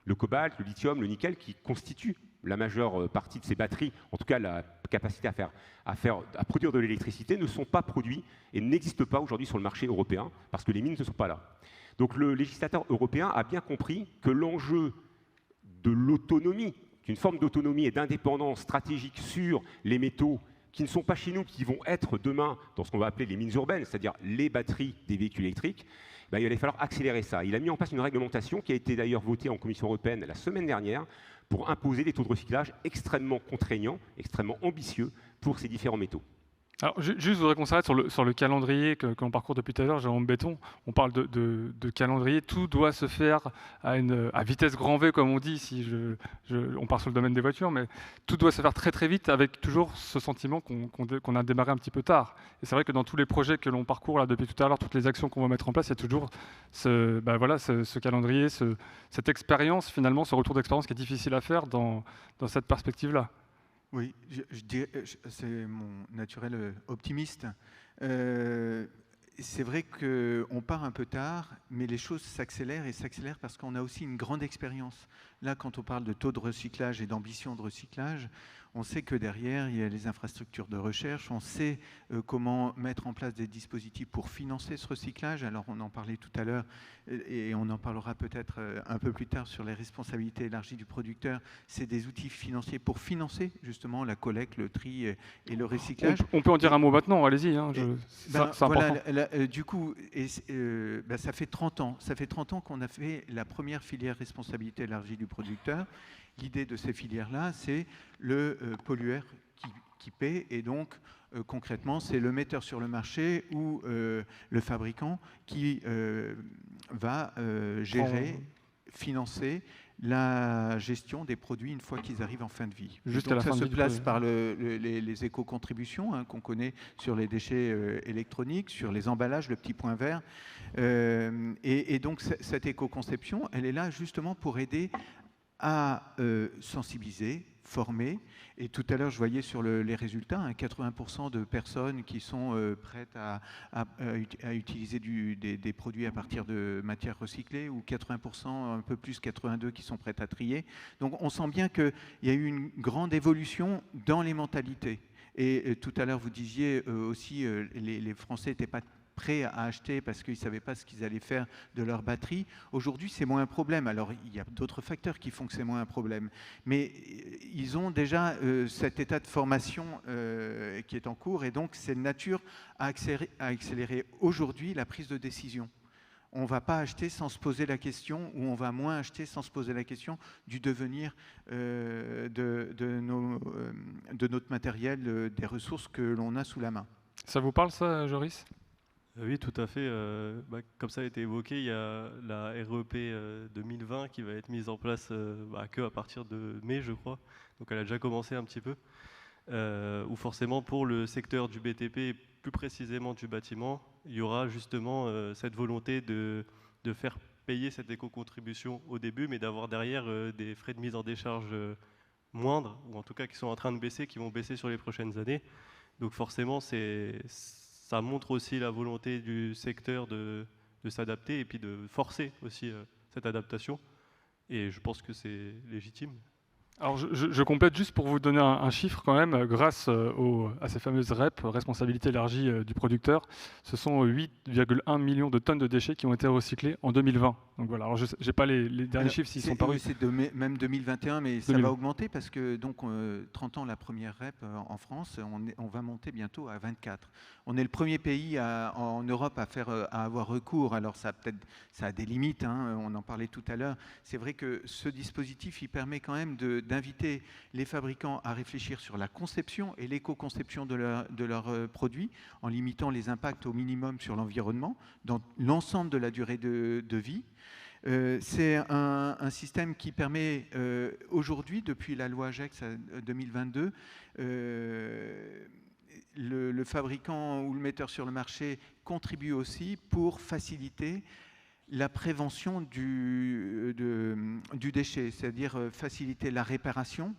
le cobalt, le lithium, le nickel, qui constituent la majeure partie de ces batteries, en tout cas la capacité à produire de l'électricité, ne sont pas produits et n'existent pas aujourd'hui sur le marché européen parce que les mines ne sont pas là. Donc le législateur européen a bien compris que l'enjeu de l'autonomie, d'une forme d'autonomie et d'indépendance stratégique sur les métaux qui ne sont pas chez nous, qui vont être demain dans ce qu'on va appeler les mines urbaines, c'est-à-dire les batteries des véhicules électriques, il allait falloir accélérer ça. Il a mis en place une réglementation qui a été d'ailleurs votée en Commission européenne la semaine dernière pour imposer des taux de recyclage extrêmement contraignants, extrêmement ambitieux pour ces différents métaux. Alors, juste, je voudrais qu'on s'arrête sur le calendrier que l'on parcourt depuis tout à l'heure, Jérôme Béton. On parle de calendrier. Tout doit se faire à vitesse grand V, comme on dit, si on part sur le domaine des voitures, mais tout doit se faire très très vite avec toujours ce sentiment qu'on a démarré un petit peu tard. Et c'est vrai que dans tous les projets que l'on parcourt là, depuis tout à l'heure, toutes les actions qu'on va mettre en place, il y a toujours ce calendrier, cette expérience, finalement, ce retour d'expérience qui est difficile à faire dans cette perspective-là. Oui, c'est mon naturel optimiste. C'est vrai qu'on part un peu tard, mais les choses s'accélèrent et s'accélèrent parce qu'on a aussi une grande expérience. Là, quand on parle de taux de recyclage et d'ambition de recyclage, on sait que derrière, il y a les infrastructures de recherche, on sait comment mettre en place des dispositifs pour financer ce recyclage. Alors, on en parlait tout à l'heure et on en parlera peut-être un peu plus tard sur les responsabilités élargies du producteur. C'est des outils financiers pour financer justement la collecte, le tri et le recyclage. On peut en dire un mot maintenant, allez-y. Hein, c'est voilà, important. du coup, ça fait 30 ans. Ça fait 30 ans qu'on a fait la première filière responsabilité élargie du producteur. L'idée de ces filières-là, c'est le pollueur qui paie, et donc concrètement, c'est le metteur sur le marché ou le fabricant qui va gérer, financer la gestion des produits une fois qu'ils arrivent en fin de vie. Juste donc, à la ça fin se de vie place par les éco-contributions qu'on connaît sur les déchets électroniques, sur les emballages, le petit point vert. Et donc cette éco-conception, elle est là justement pour aider à sensibiliser, former. Et tout à l'heure, je voyais sur les résultats, 80% de personnes qui sont prêtes à utiliser des produits à partir de matières recyclées, ou 80%, un peu plus, 82% qui sont prêtes à trier. Donc on sent bien qu'il y a eu une grande évolution dans les mentalités. Et tout à l'heure, vous disiez aussi les Français n'étaient pas prêts à acheter parce qu'ils ne savaient pas ce qu'ils allaient faire de leur batterie. Aujourd'hui, c'est moins un problème. Alors, il y a d'autres facteurs qui font que c'est moins un problème. Mais ils ont déjà cet état de formation qui est en cours, et donc c'est de nature à accélérer aujourd'hui la prise de décision. On ne va pas acheter sans se poser la question, ou on va moins acheter sans se poser la question du devenir de notre matériel, des ressources que l'on a sous la main. Ça vous parle, ça, Joris ? Oui, tout à fait. Comme ça a été évoqué, il y a la REP 2020 qui va être mise en place qu'à partir de mai, je crois. Donc elle a déjà commencé un petit peu. Où forcément, pour le secteur du BTP, et plus précisément du bâtiment, il y aura justement cette volonté de faire payer cette éco-contribution au début, mais d'avoir derrière des frais de mise en décharge moindres, ou en tout cas qui sont en train de baisser, qui vont baisser sur les prochaines années. Donc forcément, ça montre aussi la volonté du secteur de s'adapter et puis de forcer aussi cette adaptation. Et je pense que c'est légitime. Alors je complète juste pour vous donner un chiffre quand même, grâce à ces fameuses REP, responsabilité élargie du producteur, ce sont 8,1 millions de tonnes de déchets qui ont été recyclés en 2020. Donc voilà, alors je n'ai pas les derniers chiffres s'ils sont parus. C'est même 2021, mais ça va augmenter parce que donc 30 ans la première REP en France, on va monter bientôt à 24. On est le premier pays en Europe à avoir recours. Alors ça a des limites, hein, on en parlait tout à l'heure. C'est vrai que ce dispositif, il permet quand même d'inviter les fabricants à réfléchir sur la conception et l'éco-conception de leurs produits, en limitant les impacts au minimum sur l'environnement dans l'ensemble de la durée de vie. C'est un système qui permet aujourd'hui, depuis la loi AGEX 2022, le fabricant ou le metteur sur le marché contribue aussi pour faciliter la prévention du déchet, c'est-à-dire faciliter la réparation,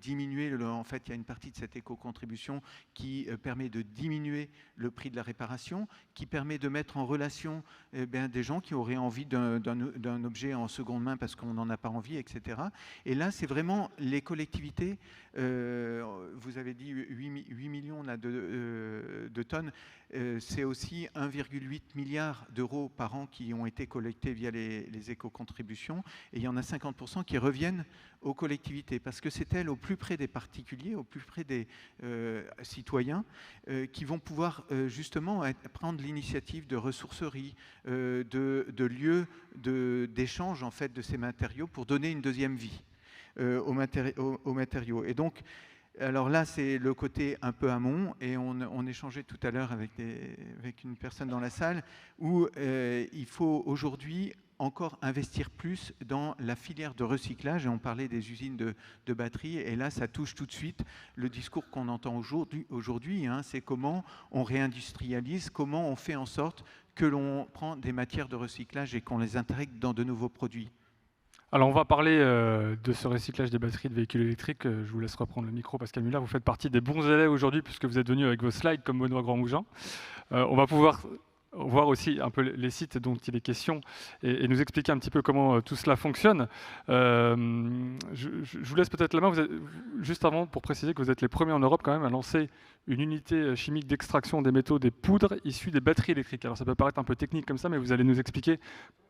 diminuer, en fait, il y a une partie de cette éco-contribution qui permet de diminuer le prix de la réparation, qui permet de mettre en relation des gens qui auraient envie d'un objet en seconde main parce qu'on n'en a pas envie, etc. Et là, c'est vraiment les collectivités, vous avez dit 8 millions là, de tonnes, c'est aussi 1,8 milliard d'euros par an qui ont été collectés via les éco-contributions, et il y en a 50% qui reviennent aux collectivités, parce que c'est elles, au plus près des particuliers, au plus près des citoyens, qui vont pouvoir justement prendre l'initiative de ressourcerie, de lieux d'échange en fait, de ces matériaux pour donner une deuxième vie aux matériaux. Et donc, alors là, c'est le côté un peu amont, et on échangeait tout à l'heure avec une personne dans la salle, où il faut aujourd'hui encore investir plus dans la filière de recyclage, et on parlait des usines de batteries, et là, ça touche tout de suite le discours qu'on entend aujourd'hui, hein, c'est comment on réindustrialise, comment on fait en sorte que l'on prend des matières de recyclage et qu'on les intègre dans de nouveaux produits. Alors on va parler de ce recyclage des batteries de véhicules électriques. Je vous laisse reprendre le micro, Pascal Muller. Vous faites partie des bons élèves aujourd'hui puisque vous êtes venu avec vos slides comme Benoît Grandmougin. On va pouvoir voir aussi un peu les sites dont il est question et nous expliquer un petit peu comment tout cela fonctionne. Je vous laisse peut-être la main, juste avant, pour préciser que vous êtes les premiers en Europe quand même à lancer une unité chimique d'extraction des métaux des poudres issues des batteries électriques. Alors ça peut paraître un peu technique comme ça, mais vous allez nous expliquer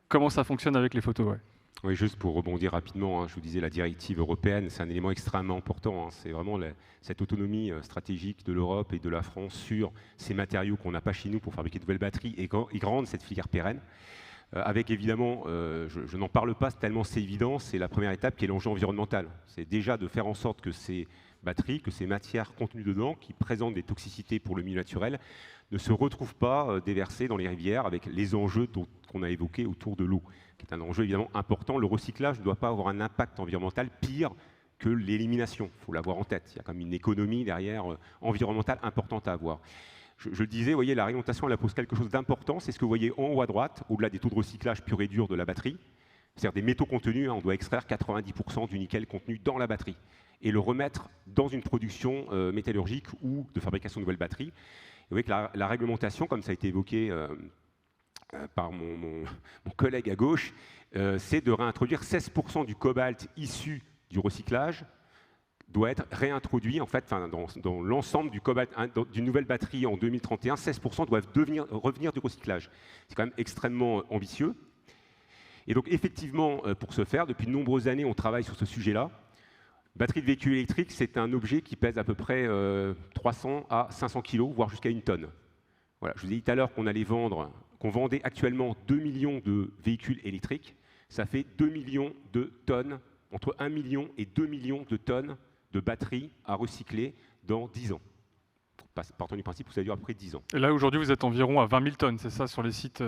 comment ça fonctionne avec les photos. Ouais. Oui, juste pour rebondir rapidement, hein, je vous disais, la directive européenne, c'est un élément extrêmement important. Hein, c'est vraiment cette autonomie stratégique de l'Europe et de la France sur ces matériaux qu'on n'a pas chez nous pour fabriquer de nouvelles batteries et rendre cette filière pérenne. Avec évidemment, je n'en parle pas tellement c'est évident, c'est la première étape qui est l'enjeu environnemental. C'est déjà de faire en sorte que ces batteries, que ces matières contenues dedans, qui présentent des toxicités pour le milieu naturel, ne se retrouvent pas déversées dans les rivières avec les enjeux qu'on a évoqués autour de l'eau, qui est un enjeu évidemment important. Le recyclage ne doit pas avoir un impact environnemental pire que l'élimination, il faut l'avoir en tête. Il y a quand même une économie derrière environnementale importante à avoir. Je le disais, vous voyez, la réglementation elle pose quelque chose d'important, c'est ce que vous voyez en haut à droite, au-delà des taux de recyclage pur et dur de la batterie, c'est-à-dire des métaux contenus, hein, on doit extraire 90% du nickel contenu dans la batterie et le remettre dans une production métallurgique ou de fabrication de nouvelles batteries. Et vous voyez que la réglementation, comme ça a été évoqué par mon collègue à gauche, c'est de réintroduire 16% du cobalt issu du recyclage doit être réintroduit en fait, dans l'ensemble du cobalt d'une nouvelle batterie en 2031, 16% doivent revenir du recyclage. C'est quand même extrêmement ambitieux. Et donc effectivement, pour ce faire, depuis de nombreuses années, on travaille sur ce sujet-là. Batterie de véhicule électrique, c'est un objet qui pèse à peu près 300 à 500 kg, voire jusqu'à une tonne. Voilà, je vous ai dit tout à l'heure qu'on vendait actuellement 2 millions de véhicules électriques. Ça fait 2 millions de tonnes, entre 1 million et 2 millions de tonnes de batteries à recycler dans 10 ans. Partant du principe que ça dure à peu près 10 ans. Et là, aujourd'hui, vous êtes environ à 20 000 tonnes, c'est ça, sur les sites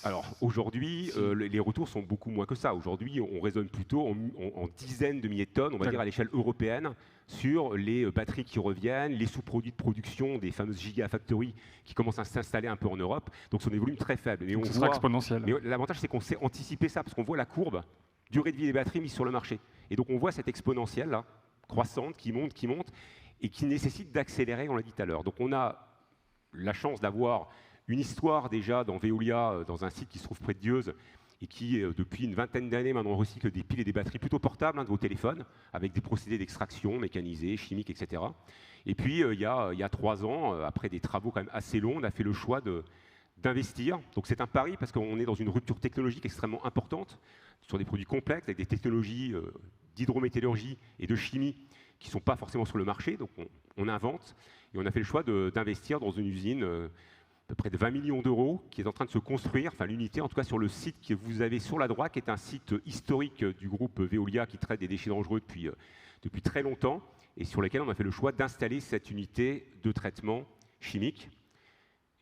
Alors, aujourd'hui, les retours sont beaucoup moins que ça. Aujourd'hui, on raisonne plutôt en dizaines de milliers de tonnes, on va dire à l'échelle européenne, sur les batteries qui reviennent, les sous-produits de production des fameuses gigafactories qui commencent à s'installer un peu en Europe. Donc, ce sont des volumes très faibles. Donc, ce sera exponentiel. Mais l'avantage, c'est qu'on sait anticiper ça, parce qu'on voit la courbe durée de vie des batteries mises sur le marché. Et donc, on voit cette exponentielle là, croissante, qui monte, et qui nécessite d'accélérer, on l'a dit tout à l'heure. Donc on a la chance d'avoir une histoire déjà dans Veolia, dans un site qui se trouve près de Dieuze, et qui, depuis une vingtaine d'années, maintenant recycle des piles et des batteries plutôt portables de vos téléphones, avec des procédés d'extraction mécanisés, chimiques, etc. Et puis, il y a 3 ans, après des travaux quand même assez longs, on a fait le choix d'investir. Donc c'est un pari parce qu'on est dans une rupture technologique extrêmement importante sur des produits complexes, avec des technologies d'hydrométallurgie et de chimie qui ne sont pas forcément sur le marché. Donc on invente et on a fait le choix d'investir dans une usine à peu près de 20 millions d'euros, qui est en train de se construire, enfin l'unité en tout cas sur le site que vous avez sur la droite, qui est un site historique du groupe Veolia qui traite des déchets dangereux depuis très longtemps, et sur lequel on a fait le choix d'installer cette unité de traitement chimique.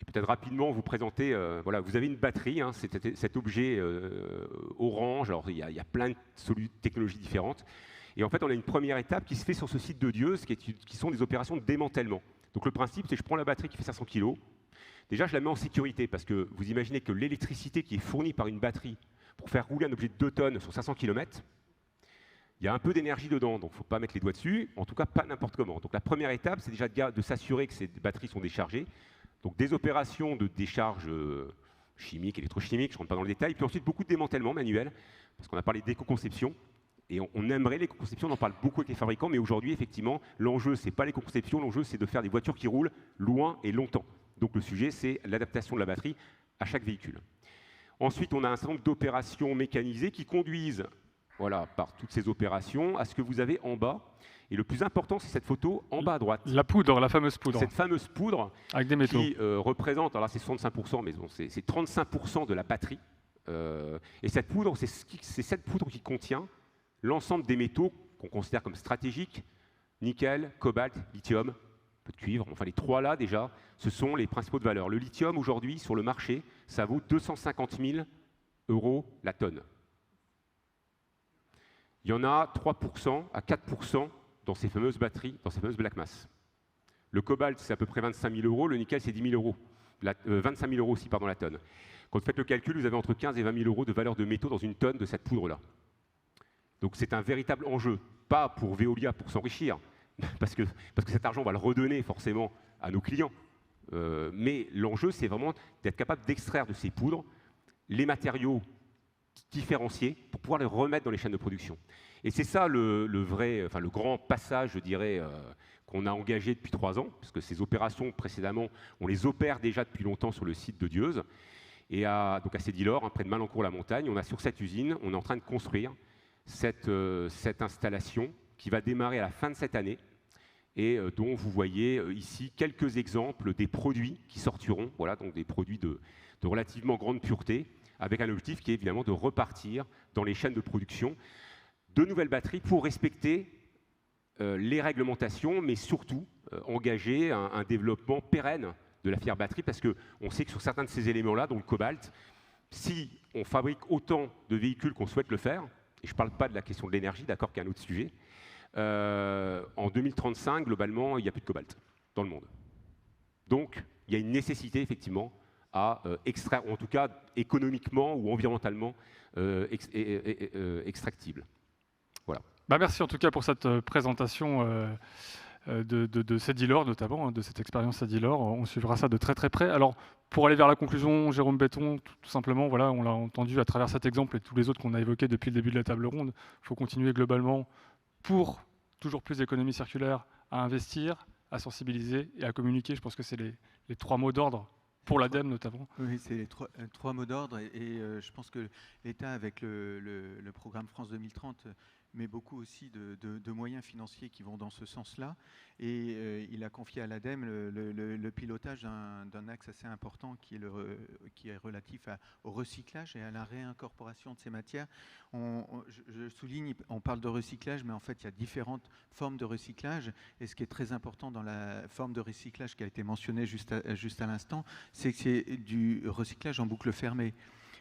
Et peut-être rapidement vous présenter, voilà, vous avez une batterie, hein, cet objet orange, alors il y a plein de technologies différentes, et en fait on a une première étape qui se fait sur ce site de Dieuze, qui sont des opérations de démantèlement. Donc le principe, c'est que je prends la batterie qui fait 500 kg. Déjà, je la mets en sécurité parce que vous imaginez que l'électricité qui est fournie par une batterie pour faire rouler un objet de 2 tonnes sur 500 km, il y a un peu d'énergie dedans, donc il ne faut pas mettre les doigts dessus, en tout cas pas n'importe comment. Donc la première étape, c'est déjà de s'assurer que ces batteries sont déchargées. Donc des opérations de décharge chimique, électrochimique, je ne rentre pas dans le détail, puis ensuite beaucoup de démantèlement manuel, parce qu'on a parlé d'éco-conception. Et on aimerait l'éco-conception, on en parle beaucoup avec les fabricants, mais aujourd'hui, effectivement, l'enjeu, ce n'est pas l'éco-conception, l'enjeu, c'est de faire des voitures qui roulent loin et longtemps. Donc le sujet, c'est l'adaptation de la batterie à chaque véhicule. Ensuite, on a un certain nombre d'opérations mécanisées qui conduisent, voilà, par toutes ces opérations, à ce que vous avez en bas. Et le plus important, c'est cette photo en bas à droite. La poudre, la fameuse poudre. Cette fameuse poudre avec des métaux. Qui représente, alors là c'est 65%, mais bon, c'est 35% de la batterie. Et cette poudre, c'est cette poudre qui contient l'ensemble des métaux qu'on considère comme stratégiques, nickel, cobalt, lithium, un peu de cuivre, enfin les 3 là déjà, ce sont les principaux de valeur. Le lithium aujourd'hui sur le marché, ça vaut 250 000 € la tonne. Il y en a 3% à 4% dans ces fameuses batteries, dans ces fameuses black mass. Le cobalt, c'est à peu près 25 000 €, le nickel, c'est 10 000 €. 25 000 € aussi, pardon, la tonne. Quand vous faites le calcul, vous avez entre 15 et 20 000 € de valeur de métaux dans une tonne de cette poudre-là. Donc c'est un véritable enjeu, pas pour Veolia pour s'enrichir, parce que cet argent, on va le redonner forcément à nos clients. Mais l'enjeu, c'est vraiment d'être capable d'extraire de ces poudres les matériaux différenciés pour pouvoir les remettre dans les chaînes de production. Et c'est ça le grand passage, je dirais, qu'on a engagé depuis 3 ans, parce que ces opérations précédemment, on les opère déjà depuis longtemps sur le site de Dieuze. Et donc à Sédilor, près de Malencourt-la-Montagne, on a sur cette usine, on est en train de construire cette installation qui va démarrer à la fin de cette année et dont vous voyez ici quelques exemples des produits qui sortiront, voilà, donc des produits de relativement grande pureté, avec un objectif qui est évidemment de repartir dans les chaînes de production de nouvelles batteries pour respecter les réglementations, mais surtout engager un développement pérenne de la filière batterie, parce qu'on sait que sur certains de ces éléments-là, dont le cobalt, si on fabrique autant de véhicules qu'on souhaite le faire, et je ne parle pas de la question de l'énergie, d'accord, qui est un autre sujet, en 2035, globalement, il n'y a plus de cobalt dans le monde. Donc, il y a une nécessité, effectivement, à extraire, ou en tout cas économiquement ou environnementalement extractible. Voilà. Bah merci en tout cas pour cette présentation de Sédilor notamment, de cette expérience Sédilor. On suivra ça de très très près. Alors, pour aller vers la conclusion, Jérôme Betton, tout simplement, voilà, on l'a entendu à travers cet exemple et tous les autres qu'on a évoqués depuis le début de la table ronde, il faut continuer globalement pour toujours plus d'économie circulaire à investir, à sensibiliser et à communiquer. Je pense que c'est les 3 mots d'ordre pour l'ADEME notamment. Oui, c'est les 3 mots d'ordre et je pense que l'État, avec le programme France 2030, met beaucoup aussi de moyens financiers qui vont dans ce sens-là. Et il a confié à l'ADEME le pilotage d'un axe assez important qui est relatif au recyclage et à la réincorporation de ces matières. Je souligne, on parle de recyclage, mais en fait, il y a différentes formes de recyclage. Et ce qui est très important dans la forme de recyclage qui a été mentionnée juste à l'instant, c'est que c'est du recyclage en boucle fermée.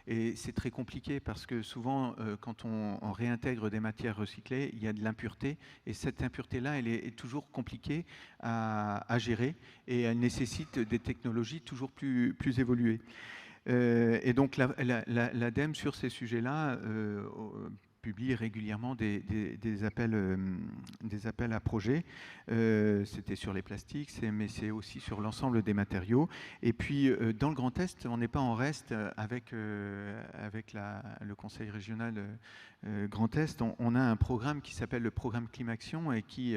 Et c'est très compliqué parce que souvent, quand on réintègre des matières recyclées, il y a de l'impureté. Et cette impureté-là, elle est toujours compliquée à gérer et elle nécessite des technologies toujours plus évoluées. Et donc l'ADEME, sur ces sujets-là, publie régulièrement des appels à projets. C'était sur les plastiques, mais c'est aussi sur l'ensemble des matériaux. Et puis, dans le Grand Est, on n'est pas en reste avec le Conseil régional Grand Est. On a un programme qui s'appelle le programme Climaction et qui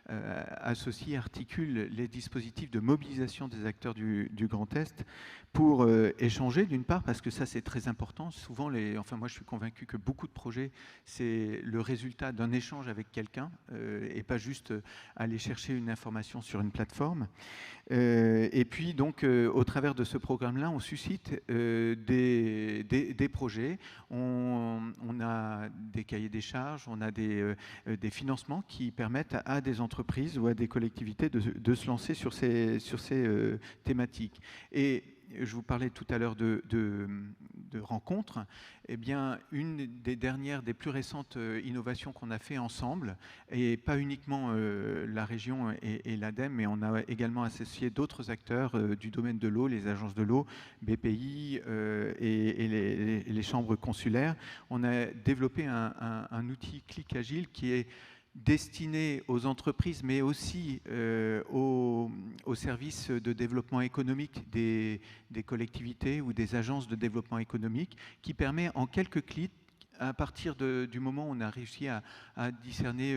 associe, articule les dispositifs de mobilisation des acteurs du Grand Est pour échanger, d'une part, parce que ça, c'est très important. Souvent, moi, je suis convaincu que beaucoup de projets, c'est le résultat d'un échange avec quelqu'un et pas juste aller chercher une information sur une plateforme. Et puis, donc, au travers de ce programme-là, on suscite des projets. On a des cahiers des charges, on a des financements qui permettent à des entreprises ou à des collectivités de se lancer sur ces thématiques. Et je vous parlais tout à l'heure de rencontres. Eh bien, une des plus récentes innovations qu'on a fait ensemble, et pas uniquement la région et l'ADEME, mais on a également associé d'autres acteurs du domaine de l'eau, les agences de l'eau, BPI et les chambres consulaires. On a développé un outil Clic Agile qui est destiné aux entreprises, mais aussi aux services de développement économique des collectivités ou des agences de développement économique, qui permet en quelques clics, à partir du moment où on a réussi à discerner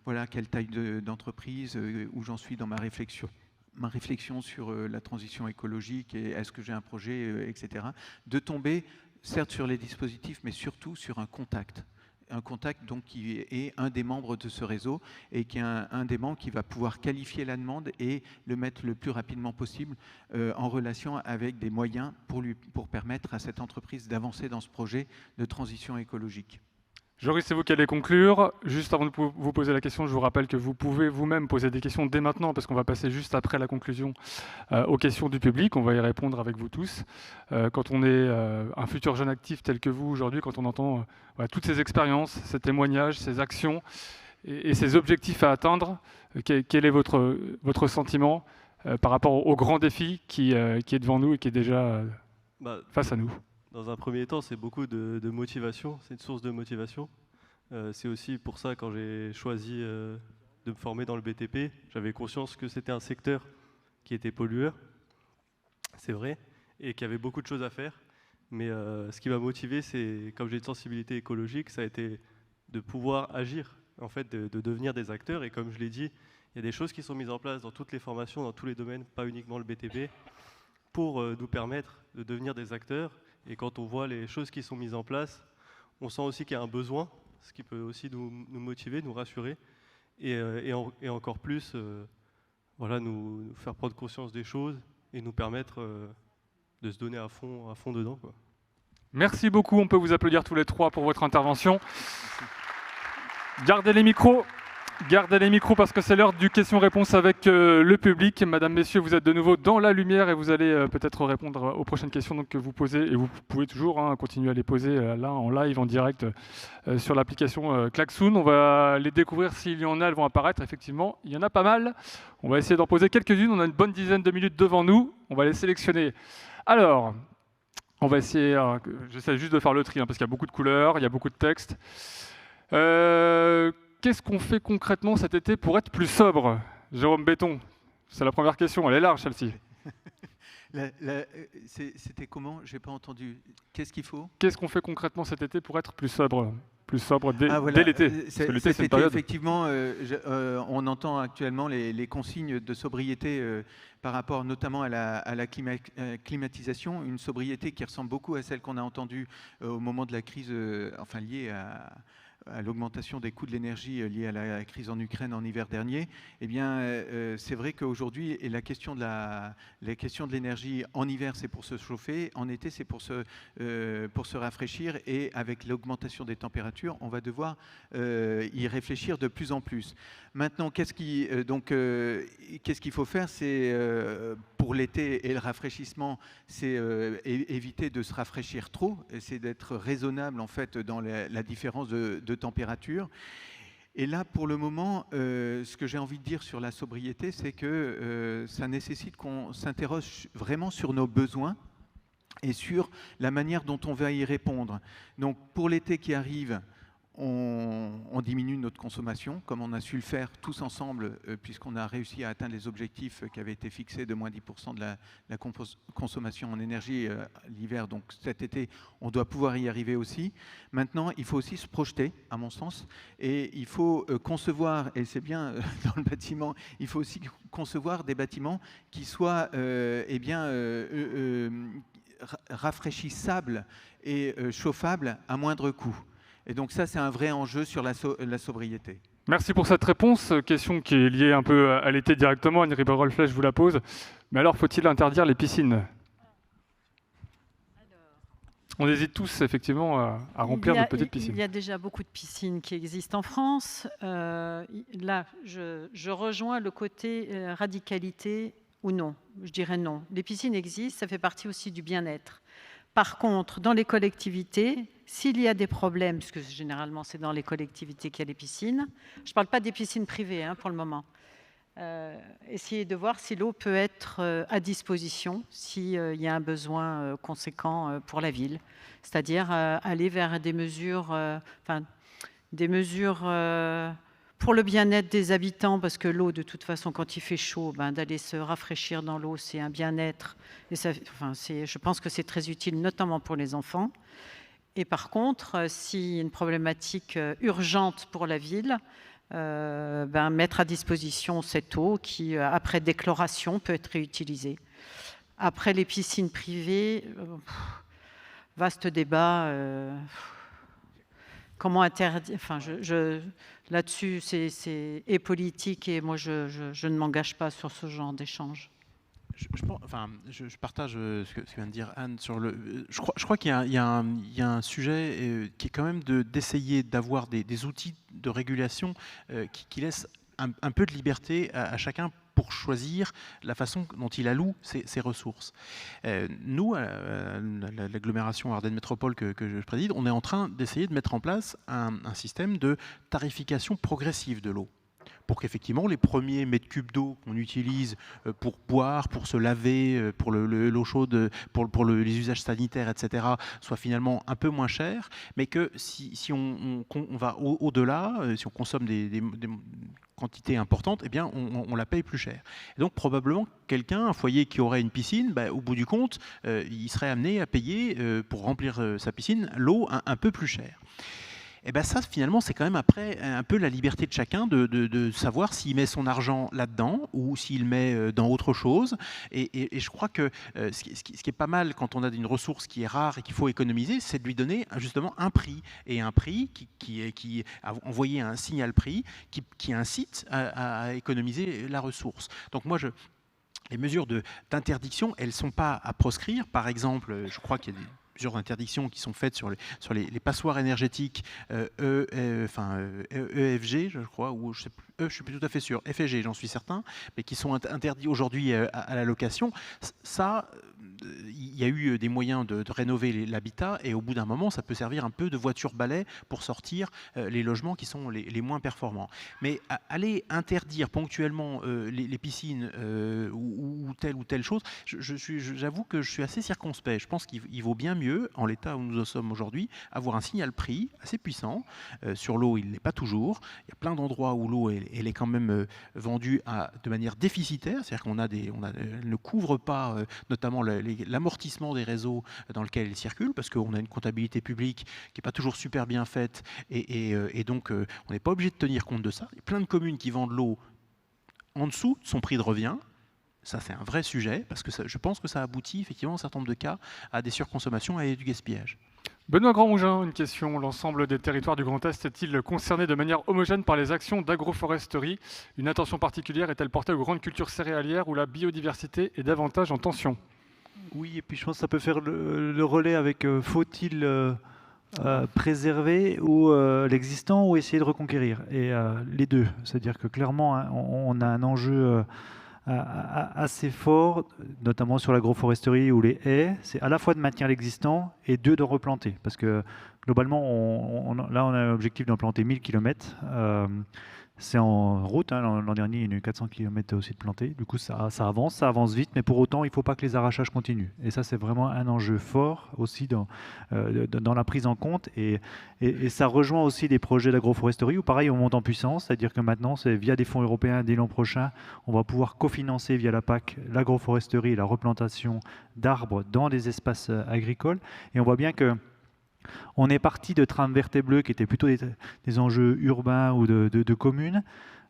voilà, quelle taille d'entreprise, où j'en suis dans ma réflexion sur la transition écologique et est-ce que j'ai un projet, etc., de tomber certes sur les dispositifs, mais surtout sur un contact donc qui est un des membres de ce réseau et qui est un des membres qui va pouvoir qualifier la demande et le mettre le plus rapidement possible en relation avec des moyens pour permettre à cette entreprise d'avancer dans ce projet de transition écologique. Joris, c'est vous qui allez conclure. Juste avant de vous poser la question, je vous rappelle que vous pouvez vous-même poser des questions dès maintenant, parce qu'on va passer juste après la conclusion aux questions du public. On va y répondre avec vous tous. Quand on est un futur jeune actif tel que vous aujourd'hui, quand on entend toutes ces expériences, ces témoignages, ces actions et ces objectifs à atteindre, quel est votre sentiment par rapport au grand défi qui est devant nous et qui est déjà face à nous ? Dans un premier temps, c'est beaucoup de motivation, c'est une source de motivation. C'est aussi pour ça, quand j'ai choisi de me former dans le BTP, j'avais conscience que c'était un secteur qui était pollueur, c'est vrai, et qu'il y avait beaucoup de choses à faire. Mais ce qui m'a motivé, c'est, comme j'ai une sensibilité écologique, ça a été de pouvoir agir, en fait, de devenir des acteurs. Et comme je l'ai dit, il y a des choses qui sont mises en place dans toutes les formations, dans tous les domaines, pas uniquement le BTP, pour nous permettre de devenir des acteurs. Et quand on voit les choses qui sont mises en place, on sent aussi qu'il y a un besoin, ce qui peut aussi nous motiver, nous rassurer, et encore plus voilà, nous faire prendre conscience des choses et nous permettre de se donner à fond dedans, quoi. Merci beaucoup, on peut vous applaudir tous les trois pour votre intervention. Gardez les micros parce que c'est l'heure du question-réponse avec le public. Madame, messieurs, vous êtes de nouveau dans la lumière et vous allez peut-être répondre aux prochaines questions donc, que vous posez. Et vous pouvez toujours continuer à les poser là en live, en direct sur l'application Klaxoon. On va les découvrir s'il y en a, elles vont apparaître. Effectivement, il y en a pas mal. On va essayer d'en poser quelques-unes. On a une bonne dizaine de minutes devant nous. On va les sélectionner. Alors, on va essayer, j'essaie juste de faire le tri parce qu'il y a beaucoup de couleurs, il y a beaucoup de textes. Qu'est-ce qu'on fait concrètement cet été pour être plus sobre ? Jérôme Béton, c'est la première question, elle est large celle-ci. C'était comment ? Je n'ai pas entendu. Qu'est-ce qu'il faut ? Qu'est-ce qu'on fait concrètement cet été pour être plus sobre dès l'été ? Parce que l'été, c'est une période. Effectivement, on entend actuellement les consignes de sobriété par rapport notamment à la climatisation, une sobriété qui ressemble beaucoup à celle qu'on a entendue au moment de la crise, liée à l'augmentation des coûts de l'énergie liée à la crise en Ukraine en hiver dernier. Eh bien, c'est vrai qu'aujourd'hui, la question de l'énergie en hiver, c'est pour se chauffer, en été, c'est pour se rafraîchir, et avec l'augmentation des températures, on va devoir y réfléchir de plus en plus. Maintenant, qu'est-ce qu'il faut faire ? C'est pour l'été et le rafraîchissement, c'est éviter de se rafraîchir trop, c'est d'être raisonnable en fait dans la différence de température. Et là, pour le moment, ce que j'ai envie de dire sur la sobriété, c'est que ça nécessite qu'on s'interroge vraiment sur nos besoins et sur la manière dont on va y répondre. Donc, pour l'été qui arrive, on diminue notre consommation, comme on a su le faire tous ensemble, puisqu'on a réussi à atteindre les objectifs qui avaient été fixés de moins 10% de la consommation en énergie l'hiver. Donc cet été, on doit pouvoir y arriver aussi. Maintenant, il faut aussi se projeter, à mon sens, et il faut concevoir, et c'est bien dans le bâtiment, il faut aussi concevoir des bâtiments qui soient rafraîchissables et chauffables à moindre coût. Et donc ça, c'est un vrai enjeu sur la sobriété. Merci pour cette réponse. Question qui est liée un peu à l'été directement. Anne Riberol-Flech, je vous la pose. Mais alors, faut-il interdire les piscines ? On hésite tous, effectivement, à remplir notre petite piscine. Il y a déjà beaucoup de piscines qui existent en France. Là, je rejoins le côté radicalité ou non. Je dirais non. Les piscines existent, ça fait partie aussi du bien-être. Par contre, dans les collectivités, s'il y a des problèmes, puisque généralement c'est dans les collectivités qu'il y a des piscines, je ne parle pas des piscines privées pour le moment, essayez de voir si l'eau peut être à disposition, s'il y a un besoin conséquent pour la ville. C'est-à-dire aller vers des mesures pour le bien-être des habitants, parce que l'eau, de toute façon, quand il fait chaud, d'aller se rafraîchir dans l'eau, c'est un bien-être. Et ça, je pense que c'est très utile, notamment pour les enfants. Et par contre, s'il y a une problématique urgente pour la ville, mettre à disposition cette eau qui, après déchloration, peut être réutilisée. Après, les piscines privées, vaste débat. Comment interdire ? Là-dessus, c'est politique et moi, je ne m'engage pas sur ce genre d'échange. Je partage ce que vient de dire Anne sur le. Je crois qu'il y a un sujet qui est quand même d'essayer d'avoir des outils de régulation qui laissent un peu de liberté à chacun pour choisir la façon dont il alloue ses ressources. Nous, à l'agglomération Ardennes Métropole que je préside, on est en train d'essayer de mettre en place un système de tarification progressive de l'eau, pour qu'effectivement les premiers mètres cubes d'eau qu'on utilise pour boire, pour se laver, pour l'eau chaude, pour les usages sanitaires, etc., soient finalement un peu moins chers, mais que si on va au-delà, si on consomme des quantités importantes, eh bien on la paye plus cher. Et donc probablement un foyer qui aurait une piscine, au bout du compte, il serait amené à payer pour remplir sa piscine l'eau un peu plus cher. Et ça, finalement, c'est quand même après un peu la liberté de chacun de savoir s'il met son argent là-dedans ou s'il met dans autre chose. Et je crois que ce qui est pas mal quand on a une ressource qui est rare et qu'il faut économiser, c'est de lui donner justement un prix. Et un prix qui a envoyé un signal prix qui incite à économiser la ressource. Donc moi, les mesures d'interdiction, elles ne sont pas à proscrire. Par exemple, je crois qu'il y a plusieurs interdictions qui sont faites sur les passoires énergétiques EFG, je crois, ou je ne suis plus tout à fait sûr, FG, j'en suis certain, mais qui sont interdits aujourd'hui à la location. Ça, il y a eu des moyens de rénover l'habitat et au bout d'un moment, ça peut servir un peu de voiture-balai pour sortir les logements qui sont les moins performants. Mais aller interdire ponctuellement les piscines ou telle chose, j'avoue que je suis assez circonspect. Je pense qu'il vaut bien mieux, en l'état où nous en sommes aujourd'hui, avoir un signal prix assez puissant. Sur l'eau, il ne l'est pas toujours. Il y a plein d'endroits où l'eau elle est quand même vendue de manière déficitaire, c'est-à-dire elle ne couvre pas notamment l'amortissement des réseaux dans lesquels elle circule, parce qu'on a une comptabilité publique qui n'est pas toujours super bien faite, et donc on n'est pas obligé de tenir compte de ça. Il y a plein de communes qui vendent l'eau en dessous de son prix de revient. Ça, c'est un vrai sujet, parce que je pense que ça aboutit effectivement, en un certain nombre de cas, à des surconsommations et du gaspillage. Benoît Grandmougin, une question. L'ensemble des territoires du Grand Est est-il concerné de manière homogène par les actions d'agroforesterie ? Une attention particulière est-elle portée aux grandes cultures céréalières où la biodiversité est davantage en tension ? Oui, et puis je pense que ça peut faire le relais avec faut-il préserver ou l'existant ou essayer de reconquérir ? Et les deux. C'est-à-dire que clairement, on a un enjeu assez fort, notamment sur l'agroforesterie ou les haies, c'est à la fois de maintenir l'existant et de replanter. Parce que globalement, là, on a l'objectif d'en planter 1000 km. c'est en route. L'an dernier, il y a eu 400 km aussi de plantés. Du coup, ça avance vite, mais pour autant, il ne faut pas que les arrachages continuent. Et ça, c'est vraiment un enjeu fort aussi dans la prise en compte. Et ça rejoint aussi des projets d'agroforesterie où, pareil, on monte en puissance. C'est-à-dire que maintenant, c'est via des fonds européens dès l'an prochain, on va pouvoir cofinancer via la PAC l'agroforesterie et la replantation d'arbres dans des espaces agricoles. Et on voit bien que on est parti de trames vertes et bleues qui étaient plutôt des enjeux urbains ou de communes,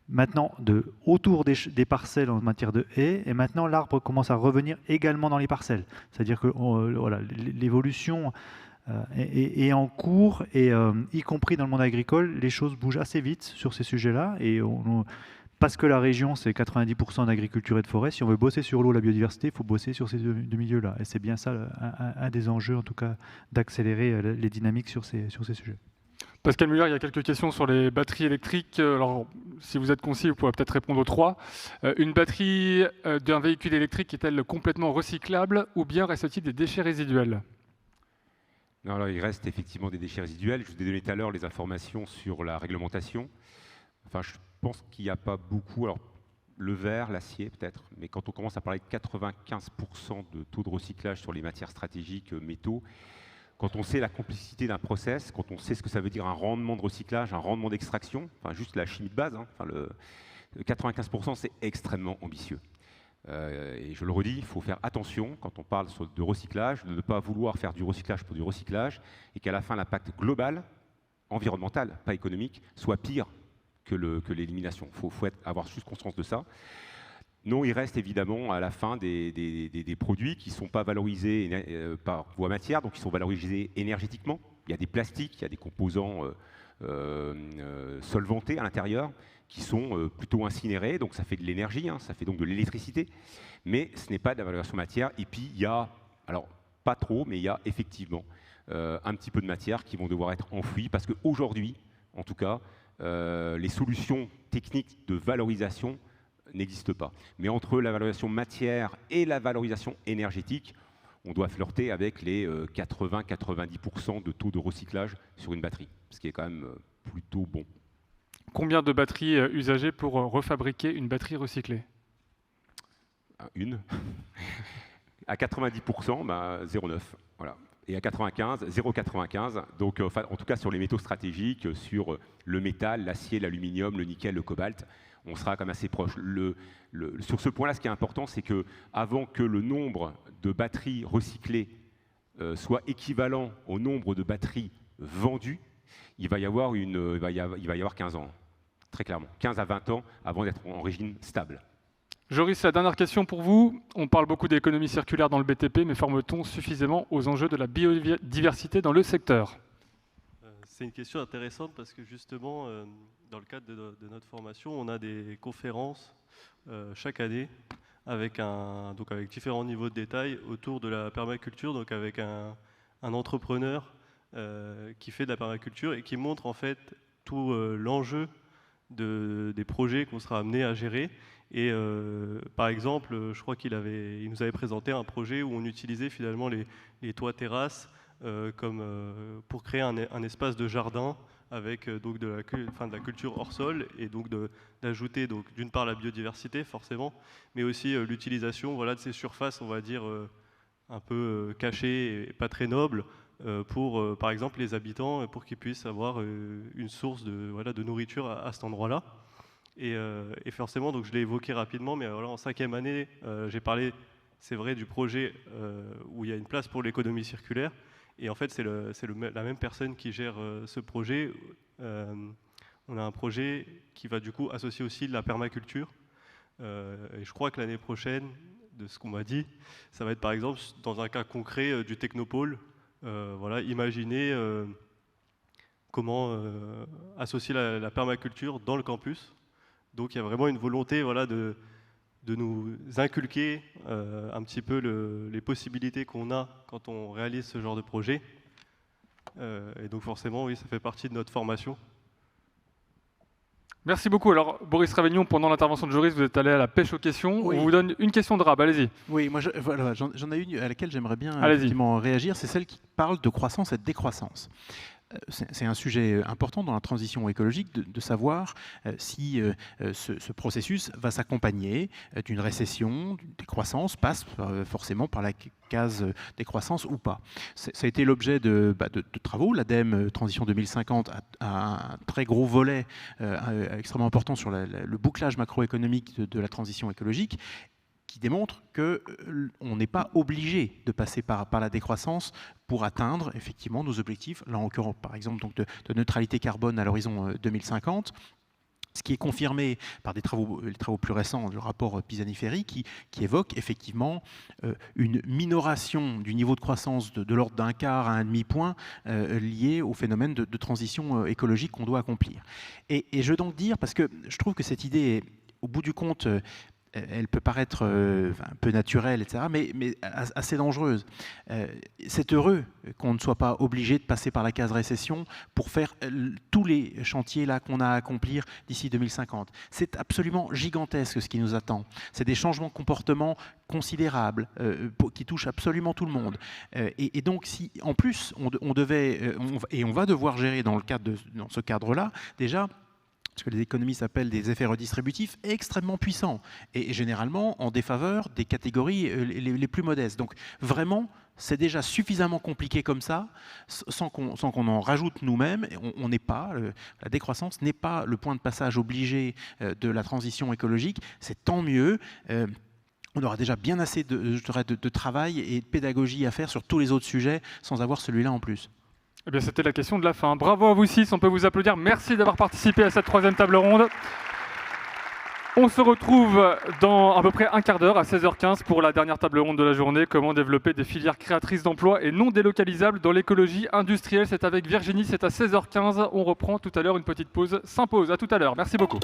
maintenant autour des parcelles en matière de haies, et maintenant l'arbre commence à revenir également dans les parcelles. C'est-à-dire que voilà, l'évolution est en cours, et y compris dans le monde agricole, les choses bougent assez vite sur ces sujets-là, et parce que la région, c'est 90% d'agriculture et de forêt. Si on veut bosser sur l'eau, la biodiversité, il faut bosser sur ces deux milieux-là. Et c'est bien ça, un des enjeux, en tout cas, d'accélérer les dynamiques sur ces sujets. Pascal Muller, il y a quelques questions sur les batteries électriques. Alors, si vous êtes concis, vous pourrez peut-être répondre aux trois. Une batterie d'un véhicule électrique est-elle complètement recyclable ou bien reste-t-il des déchets résiduels ? Non, alors, il reste effectivement des déchets résiduels. Je vous ai donné tout à l'heure les informations sur la réglementation. Enfin, je pense qu'il n'y a pas beaucoup. Alors, le verre, l'acier peut-être, mais quand on commence à parler de 95% de taux de recyclage sur les matières stratégiques, métaux, quand on sait la complexité d'un process, quand on sait ce que ça veut dire un rendement de recyclage, un rendement d'extraction, enfin juste la chimie de base, enfin le 95% c'est extrêmement ambitieux. Et je le redis, il faut faire attention quand on parle de recyclage, de ne pas vouloir faire du recyclage pour du recyclage, et qu'à la fin l'impact global, environnemental, pas économique, soit pire que l'élimination. Il faut avoir juste conscience de ça. Non, il reste évidemment à la fin des produits qui ne sont pas valorisés par voie matière, donc ils sont valorisés énergétiquement. Il y a des plastiques, il y a des composants solvantés à l'intérieur qui sont plutôt incinérés, donc ça fait de l'énergie, ça fait donc de l'électricité, mais ce n'est pas de la valorisation matière. Et puis il y a, alors pas trop, mais il y a effectivement un petit peu de matière qui vont devoir être enfouies, parce qu'aujourd'hui, en tout cas, les solutions techniques de valorisation n'existent pas. Mais entre la valorisation matière et la valorisation énergétique, on doit flirter avec les 80-90% de taux de recyclage sur une batterie, ce qui est quand même plutôt bon. Combien de batteries usagées pour refabriquer une batterie recyclée ? Une. À 90%, 0,9. Voilà. Et à 95, 0,95. Donc, en tout cas, sur les métaux stratégiques, sur le métal, l'acier, l'aluminium, le nickel, le cobalt, on sera quand même assez proche. Sur ce point-là, ce qui est important, c'est qu'avant que le nombre de batteries recyclées soit équivalent au nombre de batteries vendues, il va y avoir 15 ans, très clairement. 15 à 20 ans avant d'être en régime stable. Joris, la dernière question pour vous. On parle beaucoup d'économie circulaire dans le BTP, mais forme-t-on suffisamment aux enjeux de la biodiversité dans le secteur ? C'est une question intéressante parce que justement, dans le cadre de notre formation, on a des conférences chaque année avec différents niveaux de détail autour de la permaculture, donc avec un entrepreneur qui fait de la permaculture et qui montre en fait tout l'enjeu des projets qu'on sera amené à gérer. Et par exemple, je crois qu'il nous avait présenté un projet où on utilisait finalement les toits terrasses pour créer un espace de jardin avec donc de la culture hors sol, et donc d'ajouter d'une part la biodiversité forcément, mais aussi l'utilisation de ces surfaces, on va dire un peu cachées et pas très nobles, pour par exemple les habitants, pour qu'ils puissent avoir une source de nourriture à cet endroit-là. Et forcément, donc je l'ai évoqué rapidement, mais voilà, en 5e année, j'ai parlé, c'est vrai, du projet où il y a une place pour l'économie circulaire. Et en fait, c'est la même personne qui gère ce projet. On a un projet qui va du coup associer aussi de la permaculture. Et je crois que l'année prochaine, de ce qu'on m'a dit, ça va être par exemple, dans un cas concret, du technopôle. Voilà, imaginez comment associer la permaculture dans le campus. Donc il y a vraiment une volonté de nous inculquer un petit peu les possibilités qu'on a quand on réalise ce genre de projet. Et donc forcément, oui, ça fait partie de notre formation. Merci beaucoup. Alors, Boris Ravignon, pendant l'intervention de Joris, vous êtes allé à la pêche aux questions. Oui. On vous donne une question de rab, allez-y. Oui, moi j'en ai une à laquelle j'aimerais bien effectivement réagir, c'est celle qui parle de croissance et de décroissance. c'est un sujet important dans la transition écologique de savoir si ce processus va s'accompagner d'une récession, d'une décroissance, passe forcément par la case décroissance ou pas. Ça a été l'objet de travaux. L'ADEME Transition 2050 a un très gros volet extrêmement important sur le bouclage macroéconomique de la transition écologique, qui démontre qu'on n'est pas obligé de passer par la décroissance pour atteindre effectivement nos objectifs, là encore par exemple donc de neutralité carbone à l'horizon 2050, ce qui est confirmé par les travaux plus récents du rapport Pisani-Ferry qui évoque effectivement une minoration du niveau de croissance de l'ordre d'un quart à un demi-point lié au phénomène de transition écologique qu'on doit accomplir. Et je veux donc dire, parce que je trouve que cette idée est, au bout du compte, elle peut paraître un peu naturelle, etc., mais assez dangereuse. C'est heureux qu'on ne soit pas obligé de passer par la case récession pour faire tous les chantiers là qu'on a à accomplir d'ici 2050. C'est absolument gigantesque ce qui nous attend. C'est des changements de comportement considérables qui touchent absolument tout le monde. Et donc, si en plus on va devoir gérer dans ce cadre-là, déjà, ce que les économistes appellent des effets redistributifs extrêmement puissants et généralement en défaveur des catégories les plus modestes. Donc vraiment, c'est déjà suffisamment compliqué comme ça, sans qu'on en rajoute nous-mêmes. La décroissance n'est pas le point de passage obligé de la transition écologique. C'est tant mieux. On aura déjà bien assez de travail et de pédagogie à faire sur tous les autres sujets sans avoir celui-là en plus. Eh bien, c'était la question de la fin. Bravo à vous six, on peut vous applaudir. Merci d'avoir participé à cette 3e table ronde. On se retrouve dans à peu près un quart d'heure, à 16h15, pour la dernière table ronde de la journée. Comment développer des filières créatrices d'emplois et non délocalisables dans l'écologie industrielle. C'est avec Virginie, c'est à 16h15. On reprend tout à l'heure, une petite pause s'impose. À tout à l'heure. Merci beaucoup.